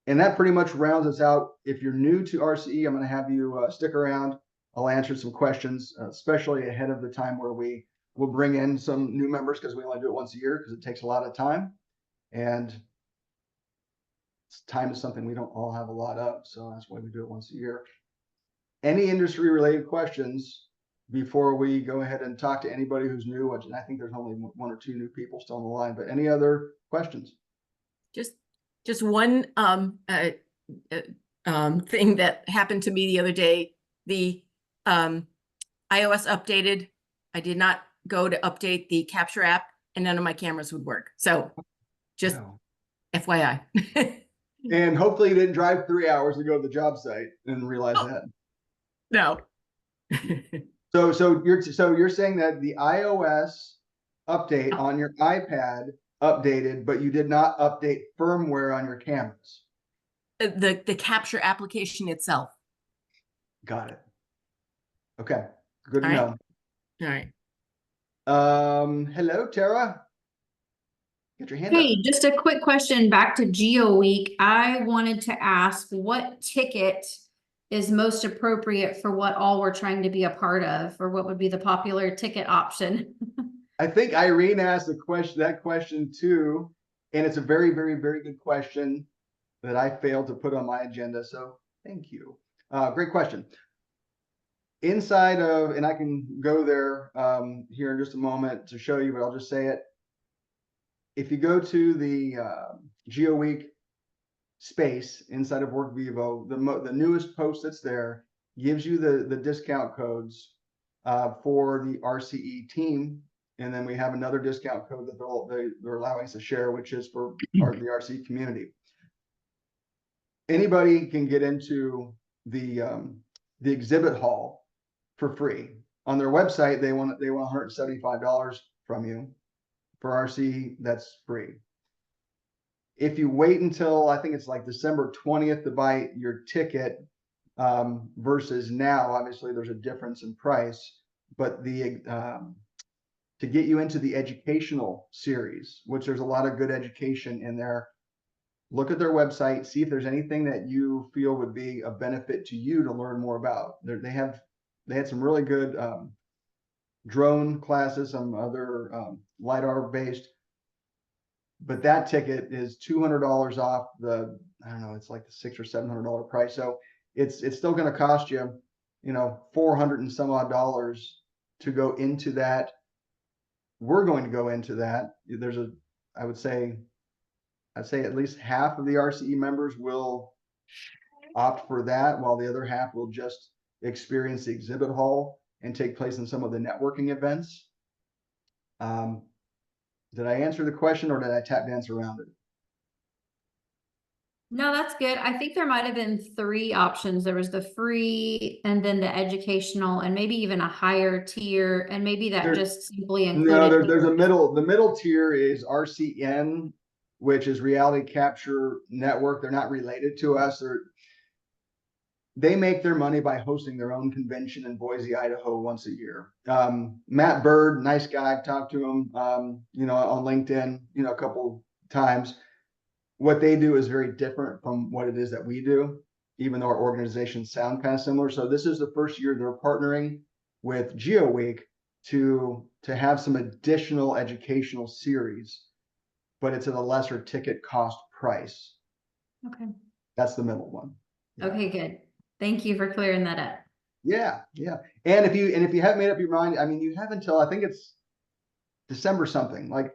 And that pretty much rounds us out. If you're new to RCE, I'm going to have you stick around. I'll answer some questions, especially ahead of the time where we will bring in some new members, because we only do it once a year because it takes a lot of time. And time is something we don't all have a lot of, so that's why we do it once a year. any industry related questions before we go ahead and talk to anybody who's new? And I think there's only one or two new people still on the line, but any other questions? Just one thing that happened to me the other day. The iOS updated. I did not go to update the capture app, and none of my cameras would work. So just No. FYI. And hopefully you didn't drive 3 hours to go to the job site and realize that. No. So you're saying that the iOS update on your iPad updated, but you did not update firmware on your cameras. The capture application itself. Got it. Okay, good to All know. right. All right. Hello, Tara. Get your hand up. Hey, just a quick question back to Geo Week. I wanted to ask what ticket is most appropriate for what all we're trying to be a part of, or what would be the popular ticket option? I think Irene asked that question too, and it's a very, very, very good question that I failed to put on my agenda. So thank you. Great question. Inside of, and I can go there here in just a moment to show you, but I'll just say it. If you go to the GeoWeek space inside of WorkVivo, the newest post that's there gives you the discount codes for the RCE team. And then we have another discount code that they're allowing us to share, which is for the RCE community. Anybody can get into the exhibit hall for free. On their website, they want $175 from you. For RC, that's free. If you wait until, I think it's like December 20th to buy your ticket versus now, obviously there's a difference in price, but to get you into the educational series, which there's a lot of good education in there, look at their website, see if there's anything that you feel would be a benefit to you to learn more about. They had some really good drone classes, some other LiDAR based, but that ticket is $200 off the, I don't know, it's like the $600 or $700 price. So it's still going to cost you, $400 and some odd dollars to go into that. We're going to go into that. I'd say at least half of the RCE members will opt for that, while the other half will just experience the exhibit hall and take place in some of the networking events. Did I answer the question, or did I tap dance around it? No, that's good. I think there might have been 3 options. There was the free, and then the educational, and maybe even a higher tier, and maybe that just simply included. No, there's a middle. The middle tier is RCN, which is Reality Capture Network. They're not related to us. They make their money by hosting their own convention in Boise, Idaho once a year. Matt Bird, nice guy. I've talked to him, on LinkedIn, a couple times. What they do is very different from what it is that we do, even though our organizations sound kind of similar. So this is the first year they're partnering with GeoWeek to have some additional educational series, but it's at a lesser ticket cost price. Okay. That's the middle one. Yeah. Okay, good. Thank you for clearing that up. Yeah. And if you haven't made up your mind, I mean, you have until, I think it's December something, like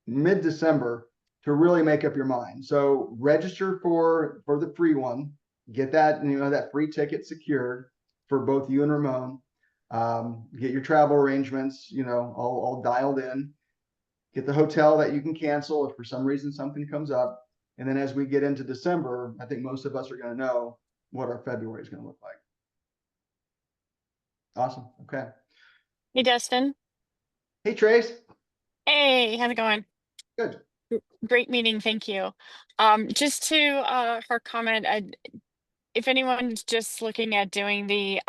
mid-December, to really make up your mind. So register for the free one, get that, that free ticket secured for both you and Ramon. Get your travel arrangements, all dialed in. Get the hotel that you can cancel if for some reason something comes up. And then as we get into December, I think most of us are going to know what our February is going to look like. Awesome. Okay. Hey, Dustin. Hey, Trace. Hey, how's it going? Good. Great meeting. Thank you. Just to her comment, if anyone's just looking at doing the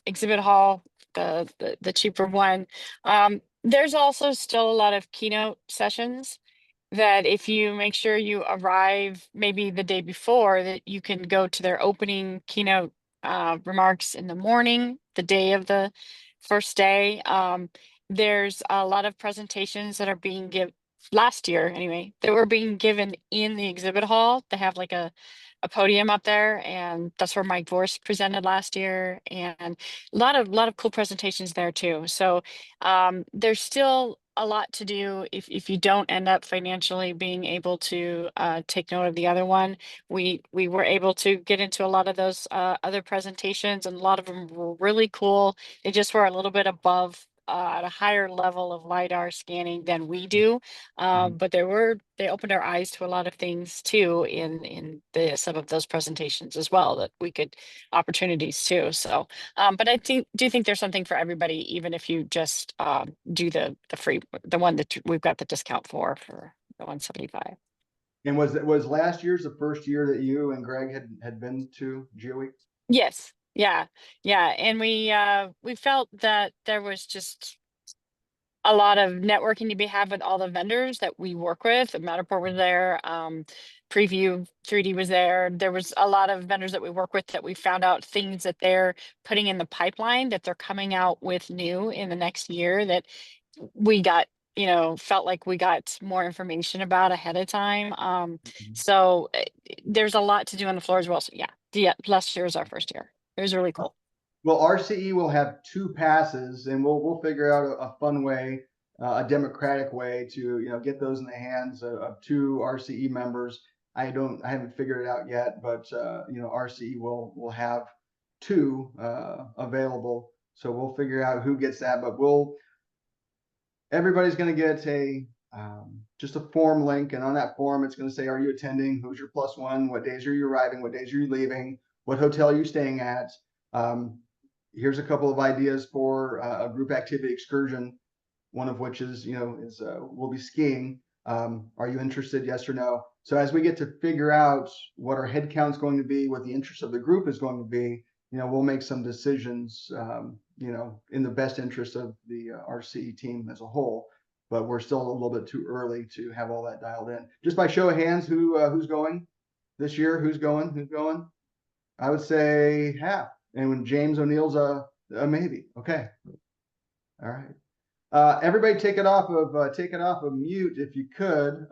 exhibit hall, the cheaper one, there's also still a lot of keynote sessions that if you make sure you arrive maybe the day before, that you can go to their opening keynote remarks in the morning, the day of the first day. There's a lot of presentations that are being last year anyway, that were being given in the exhibit hall. They have like a podium up there, and that's where Mike Vorst presented last year, and a lot of cool presentations there too. So there's still a lot to do if you don't end up financially being able to take note of the other one. We were able to get into a lot of those other presentations, and a lot of them were really cool. They just were a little bit above at a higher level of LiDAR scanning than we do. But they opened our eyes to a lot of things too in some of those presentations as well, that we could opportunities too. So, but I do think there's something for everybody, even if you just do the free, the one that we've got the discount for the 175. And was last year's the first year that you and Greg had been to GeoWeek? Yes. Yeah. And we felt that there was just a lot of networking to be had with all the vendors that we work with. Matterport was there, Preview 3D was there. There was a lot of vendors that we work with that we found out things that they're putting in the pipeline, that they're coming out with new in the next year, that we got, felt like we got more information about ahead of time. So there's a lot to do on the floor as well. So yeah, last year was our first year. It was really cool. Well, RCE will have 2 passes, and we'll figure out a fun way, a democratic way to get those in the hands of 2 RCE members. I haven't figured it out yet, but RCE will have 2 available, so we'll figure out who gets that. But everybody's going to get just a form link, and on that form it's going to say, are you attending, who's your +1, what days are you arriving, what days are you leaving, what hotel are you staying at. Here's a couple of ideas for a group activity excursion, one of which is we'll be skiing. Are you interested, yes or no? So as we get to figure out what our head count is going to be, what the interest of the group is going to be, we'll make some decisions in the best interest of the RCE team as a whole. But we're still a little bit too early to have all that dialed in. Just by show of hands, who's going this year? Who's going? I would say half. And when James O'Neill's a maybe. Okay. All right. Everybody take it off of mute if you could.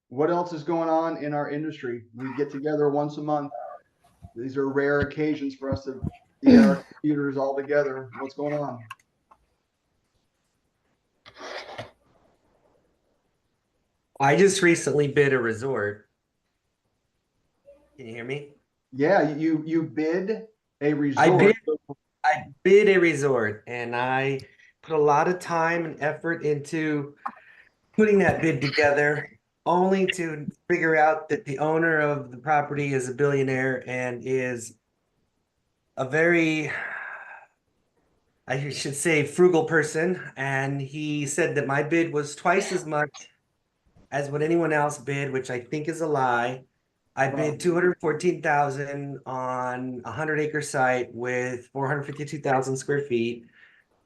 What else is going on in our industry? We get together once a month. These are rare occasions for us to get our computers all together. What's going on? I just recently bid a resort. Can you hear me? Yeah, you bid a resort. I bid a resort, and I put a lot of time and effort into putting that bid together, only to figure out that the owner of the property is a billionaire and is a very, I should say, frugal person. And he said that my bid was twice as much as what anyone else bid, which I think is a lie. I bid $214,000 on a 100-acre site with 452,000 square feet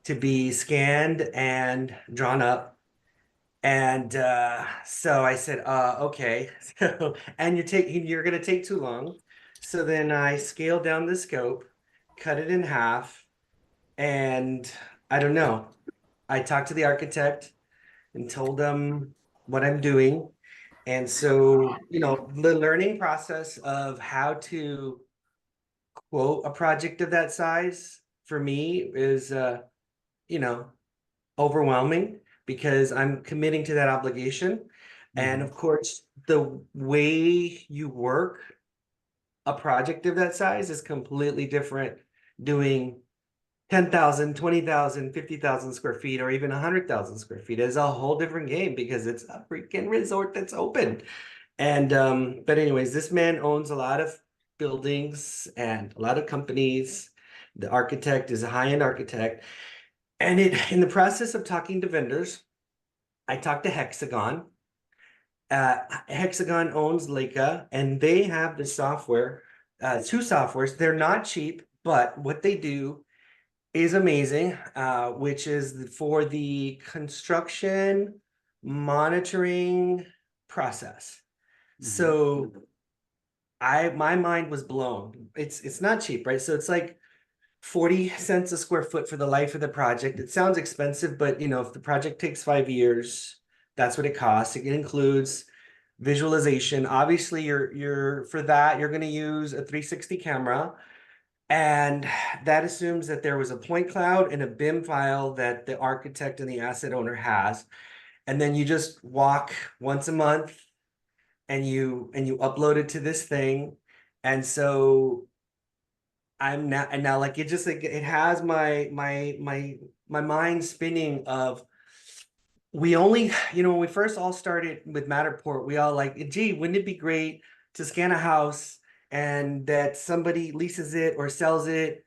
to be scanned and drawn up. And so I said, okay. So, and you're gonna take too long. So then I scaled down the scope, cut it in half, and I don't know. I talked to the architect and told them what I'm doing. And so, the learning process of how to quote a project of that size for me is, overwhelming, because I'm committing to that obligation. And of course, the way you work a project of that size is completely different doing 10,000, 20,000, 50,000 square feet, or even 100,000 square feet. Is a whole different game, because it's a freaking resort that's open. And but anyways, this man owns a lot of buildings and a lot of companies. The architect is a high-end architect. And in the process of talking to vendors, I talked to Hexagon. Hexagon owns Leica, and they have the software, 2 softwares. They're not cheap, but what they do is amazing, which is for the construction monitoring process. So my mind was blown. It's not cheap, right? So it's like 40 cents a square foot for the life of the project. It sounds expensive, but if the project takes 5 years, that's what it costs. It includes visualization. Obviously, you're for that, you're going to use a 360 camera. And that assumes that there was a point cloud and a BIM file that the architect and the asset owner has. And then you just walk once a month and you upload it to this thing. And so I'm now like it has my mind spinning of we only, when we first all started with Matterport, we all like, gee, wouldn't it be great to scan a house and that somebody leases it or sells it,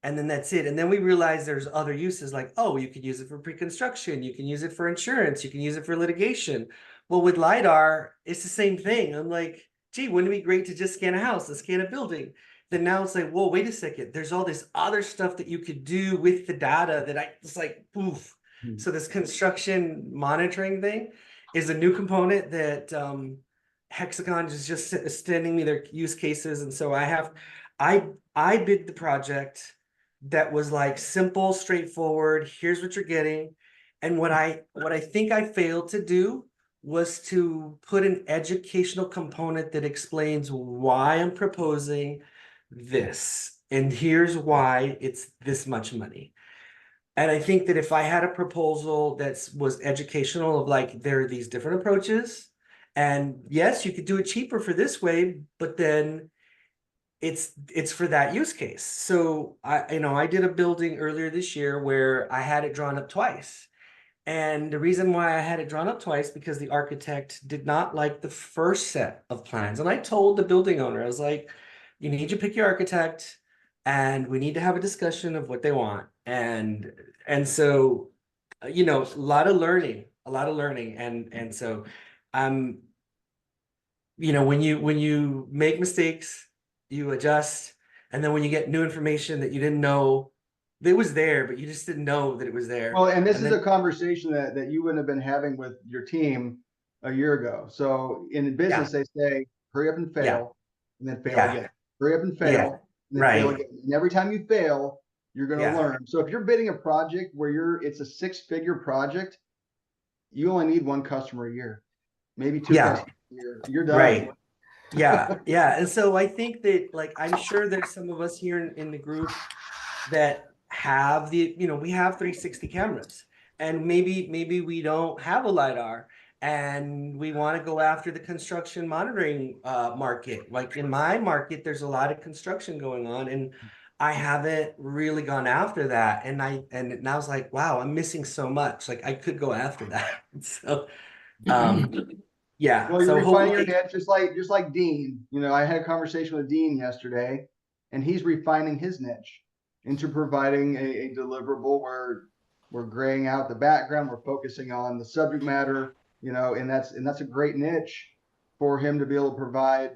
and then that's it. And then we realized there's other uses like, oh, you could use it for pre-construction, you can use it for insurance, you can use it for litigation. Well, with LiDAR, it's the same thing. I'm like, gee, wouldn't it be great to just scan a house and scan a building? Then now it's like, whoa, wait a second. There's all this other stuff that you could do with the data that it's like, poof. So this construction monitoring thing is a new component that Hexagon is just sending me their use cases. And so I bid the project that was like simple, straightforward. Here's what you're getting. And what I think I failed to do was to put an educational component that explains why I'm proposing this. And here's why it's this much money. And I think that if I had a proposal that was educational of like, there are these different approaches, and yes, you could do it cheaper for this way, but then it's for that use case. So I did a building earlier this year where I had it drawn up twice. And the reason why I had it drawn up twice because the architect did not like the first set of plans. And I told the building owner, I was like, you need to pick your architect and we need to have a discussion of what they want. And so, a lot of learning. And so when you make mistakes, you adjust. And then when you get new information that you didn't know it was there, but you just didn't know that it was there. Well, and this is a conversation that you wouldn't have been having with your team a year ago. So in business, they say, hurry up and fail, and then fail again. Hurry up and fail, and then fail again. And every time you fail, you're going to learn. So if you're bidding a project where it's a 6-figure project, you only need one customer a year, maybe 2 customers a year. You're done. Right. Yeah. And so I think that, like, I'm sure there's some of us here in the group that have we have 360 cameras, and maybe we don't have a LiDAR, and we want to go after the construction monitoring market. Like in my market, there's a lot of construction going on, and I haven't really gone after that. And I was like, wow, I'm missing so much. Like I could go after that. So, yeah. Well, you're so refining your niche, just like Dean. I had a conversation with Dean yesterday, and he's refining his niche into providing a deliverable where we're graying out the background, we're focusing on the subject matter, and that's a great niche for him to be able to provide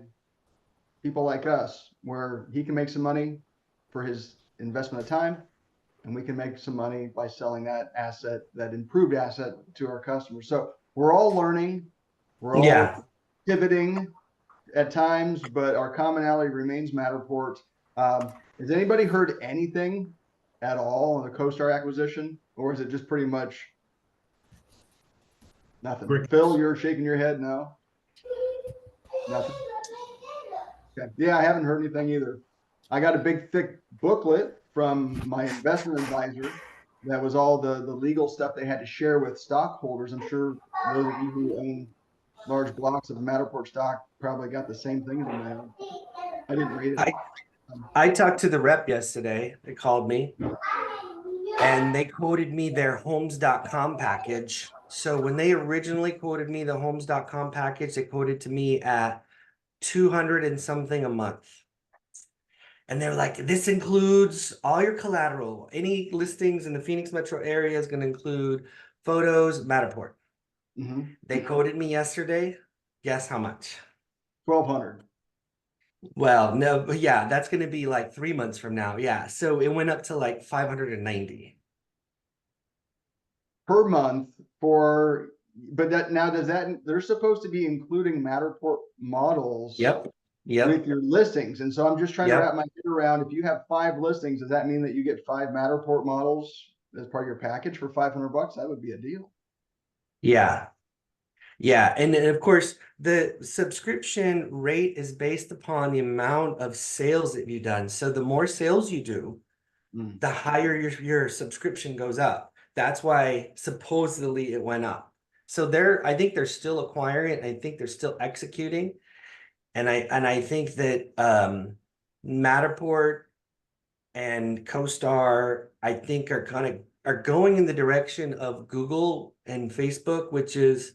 people like us, where he can make some money for his investment of time, and we can make some money by selling that improved asset to our customers. So we're all learning, we're all pivoting at times, but our commonality remains Matterport. Has anybody heard anything at all on the CoStar acquisition, or is it just pretty much nothing? Phil, you're shaking your head no? Nothing? Okay. Yeah, I haven't heard anything either. I got a big, thick booklet from my investment advisor that was all the legal stuff they had to share with stockholders. I'm sure those of you who own large blocks of Matterport stock probably got the same thing in the mail. I didn't read it. I talked to the rep yesterday. They called me and they quoted me their homes.com package. So when they originally quoted me the homes.com package, they quoted to me at 200 and something a month. And they're like, this includes all your collateral. Any listings in the Phoenix metro area is going to include photos, Matterport. They quoted me yesterday. Guess how much? 1,200. Well, no, but yeah, that's going to be like 3 months from now. Yeah. So it went up to like 590 per month but that now they're supposed to be including Matterport models. Yep. Yep. your listings. And so I'm just trying to Yep. wrap my head around, if you have 5 listings, does that mean that you get 5 Matterport models as part of your package for $500? That would be a deal. Yeah. Yeah. And of course, the subscription rate is based upon the amount of sales that you've done. So the more sales you do, the higher your subscription goes up. That's why supposedly it went up. So I think they're still acquiring it. I think they're still executing. And I think that Matterport and CoStar, I think are going in the direction of Google and Facebook, which is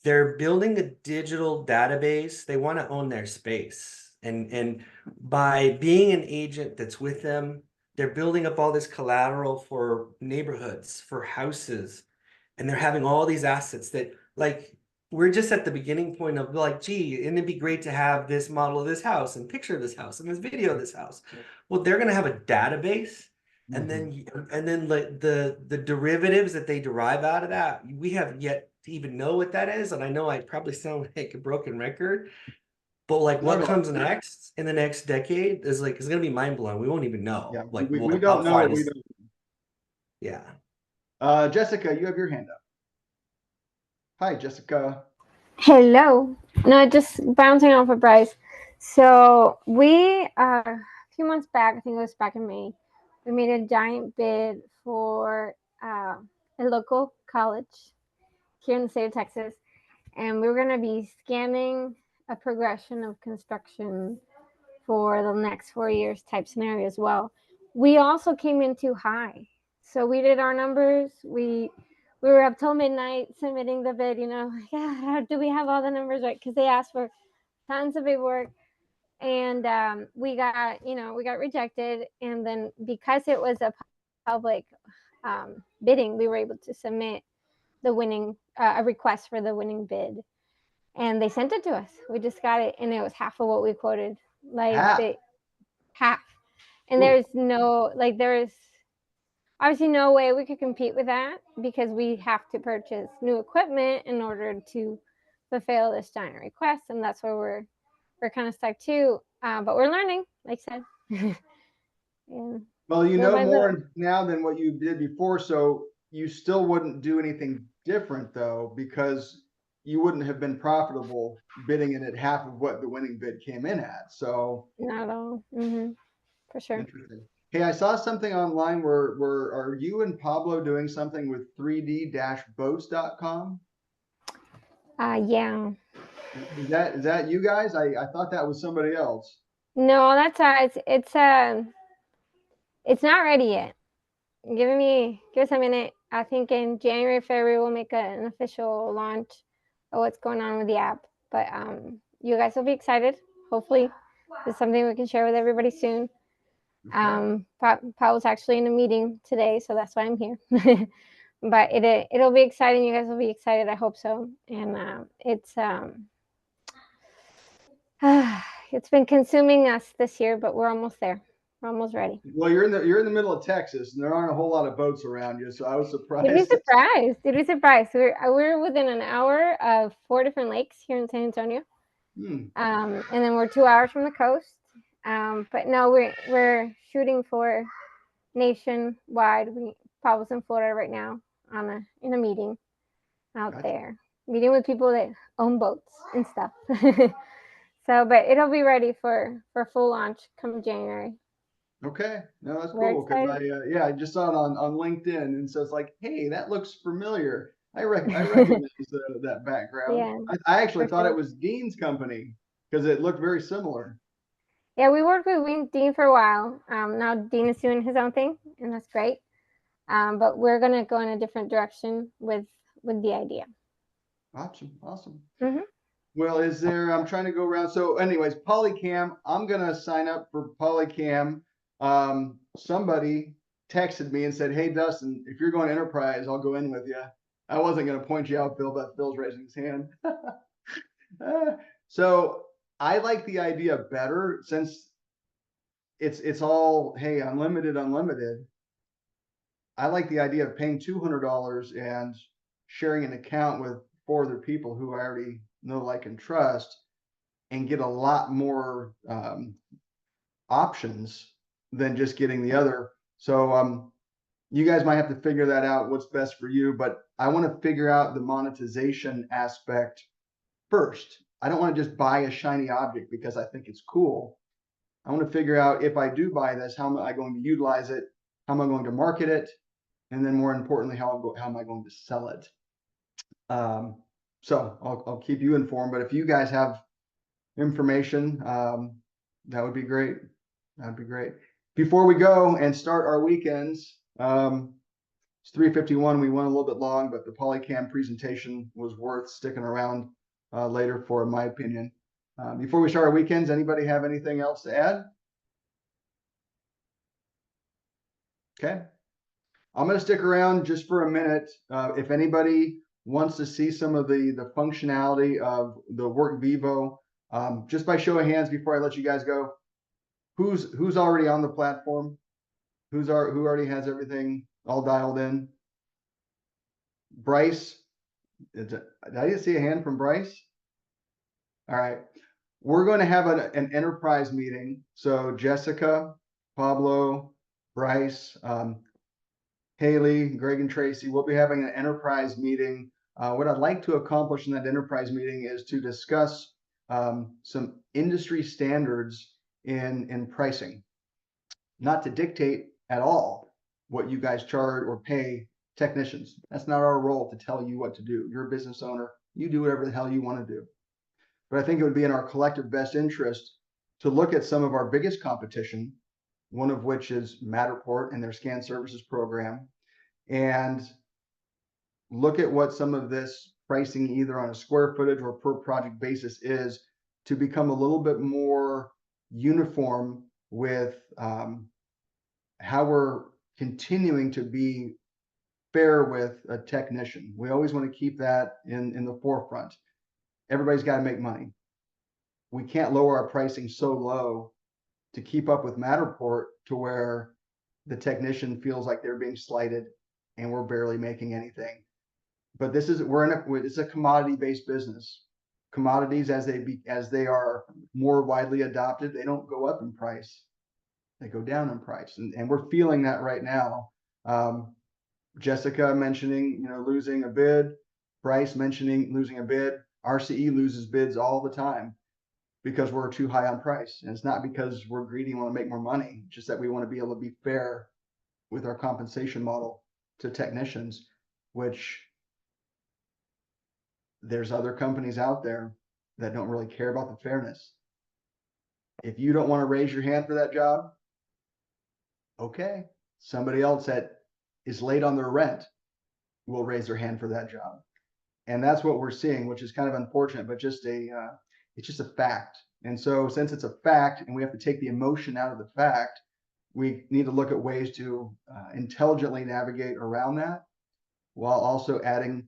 they're building a digital database. They want to own their space. And by being an agent that's with them, they're building up all this collateral for neighborhoods, for houses, and they're having all these assets that, like, we're just at the beginning point of like, gee, and it'd be great to have this model of this house and picture of this house and this video of this house. Well, they're gonna have a database, and then like the derivatives that they derive out of that, we have yet to even know what that is. And I know I probably sound like a broken record, but like what comes next in the next decade is like, it's gonna be mind blowing. We won't even know. Yeah, like we don't know. We don't. Yeah. Jessica, you have your hand up. Hi, Jessica. Hello. No, just bouncing off of Bryce. So we, a few months back, I think it was back in May, we made a giant bid for a local college here in the state of Texas. And we were going to be scanning a progression of construction for the next 4 years type scenario as well. We also came in too high. So we did our numbers. We were up till midnight submitting the bid, do we have all the numbers right? Because they asked for tons of paperwork. And we got rejected. And then because it was a public bidding, we were able to submit the winning, a request for the winning bid. And they sent it to us. We just got it. And it was half of what we quoted. Half. And there's obviously no way we could compete with that, because we have to purchase new equipment in order to fulfill this giant request, and that's where we're kind of stuck too. But we're learning, like I said. Well, you know more now than what you did before, so you still wouldn't do anything different though, because you wouldn't have been profitable bidding it at half of what the winning bid came in at. So not at all. For sure. Interesting. Hey, I saw something online where are you and Pablo doing something with 3d-boats.com? Yeah. Is that you guys? I thought that was somebody else. No, that's it's not ready yet. Give us a minute. I think in January, February we'll make an official launch of what's going on with the app. But you guys will be excited. Hopefully, it's something we can share with everybody soon. Paul's actually in a meeting today, so that's why I'm here. But it'll be exciting. You guys will be excited. I hope so. And it's been consuming us this year, but we're almost there. We're almost ready. Well, you're in the middle of Texas, and there aren't a whole lot of boats around you, so I was surprised. You'd be surprised. We're within an hour of 4 different lakes here in San Antonio. And then we're 2 hours from the coast. But no, we're shooting for nationwide. Pablo's in Florida right now in a meeting out there, meeting with people that own boats and stuff. So, but it'll be ready for full launch come January. Okay, no, that's cool, because I just saw it on LinkedIn, and so it's like, hey, that looks familiar. I recognize that background. Yeah, I actually thought it was Dean's company because it looked very similar. Yeah, we worked with Dean for a while. Now Dean is doing his own thing, and that's great. But we're gonna go in a different direction with the idea. Awesome. Well, I'm trying to go around. So anyways, POLYCAM, I'm gonna sign up for POLYCAM. Somebody texted me and said, hey, Dustin, if you're going enterprise, I'll go in with you. I wasn't gonna point you out, Phil, but Phil's raising his hand. So I like the idea better, since it's all, hey, unlimited. I like the idea of paying $200 and sharing an account with 4 other people who I already know, like, and trust. and get a lot more options than just getting the other. So you guys might have to figure that out, what's best for you, but I want to figure out the monetization aspect first. I don't want to just buy a shiny object because I think it's cool. I want to figure out, if I do buy this, how am I going to utilize it? How am I going to market it? And then more importantly, how am I going to sell it? So I'll keep you informed, but if you guys have information, that would be great. That'd be great. Before we go and start our weekends, it's 3:51. We went a little bit long, but the POLYCAM presentation was worth sticking around later for, in my opinion. Before we start our weekends, anybody have anything else to add? Okay. I'm going to stick around just for a minute. If anybody wants to see some of the functionality of the WorkVivo, just by show of hands before I let you guys go, who's already on the platform? Who already has everything all dialed in? Bryce, did I see a hand from Bryce? All right. We're going to have an enterprise meeting. So Jessica, Pablo, Bryce, Haley, Greg, and Tracy, we'll be having an enterprise meeting. What I'd like to accomplish in that enterprise meeting is to discuss some industry standards in pricing. Not to dictate at all what you guys charge or pay technicians. That's not our role to tell you what to do. You're a business owner. You do whatever the hell you want to do. But I think it would be in our collective best interest to look at some of our biggest competition, one of which is Matterport and their scan services program, and look at what some of this pricing, either on a square footage or per project basis, is, to become a little bit more uniform with how we're continuing to be fair with a technician. We always want to keep that in the forefront. Everybody's got to make money. We can't lower our pricing so low to keep up with Matterport to where the technician feels like they're being slighted and we're barely making anything. But it's a commodity-based business. Commodities, as they are more widely adopted, they don't go up in price. They go down in price. And we're feeling that right now. Jessica mentioning, losing a bid, Bryce mentioning losing a bid. RCE loses bids all the time because we're too high on price. And it's not because we're greedy and want to make more money, just that we want to be able to be fair with our compensation model to technicians, which there's other companies out there that don't really care about the fairness. If you don't want to raise your hand for that job, okay, somebody else that is late on their rent will raise their hand for that job. And that's what we're seeing, which is kind of unfortunate, but it's just a fact. And so since it's a fact and we have to take the emotion out of the fact, we need to look at ways to intelligently navigate around that while also adding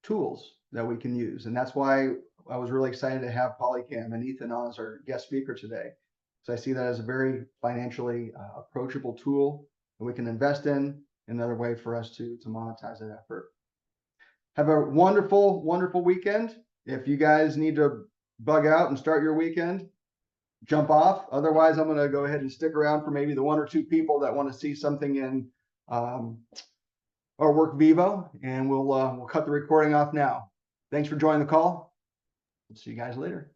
tools that we can use. And that's why I was really excited to have POLYCAM and Ethan on as our guest speaker today. So I see that as a very financially approachable tool that we can invest in, another way for us to monetize that effort. Have a wonderful, wonderful weekend. If you guys need to bug out and start your weekend, jump off. Otherwise, I'm going to go ahead and stick around for maybe the 1 or 2 people that want to see something in our WorkVivo, and we'll cut the recording off now. Thanks for joining the call. We'll see you guys later.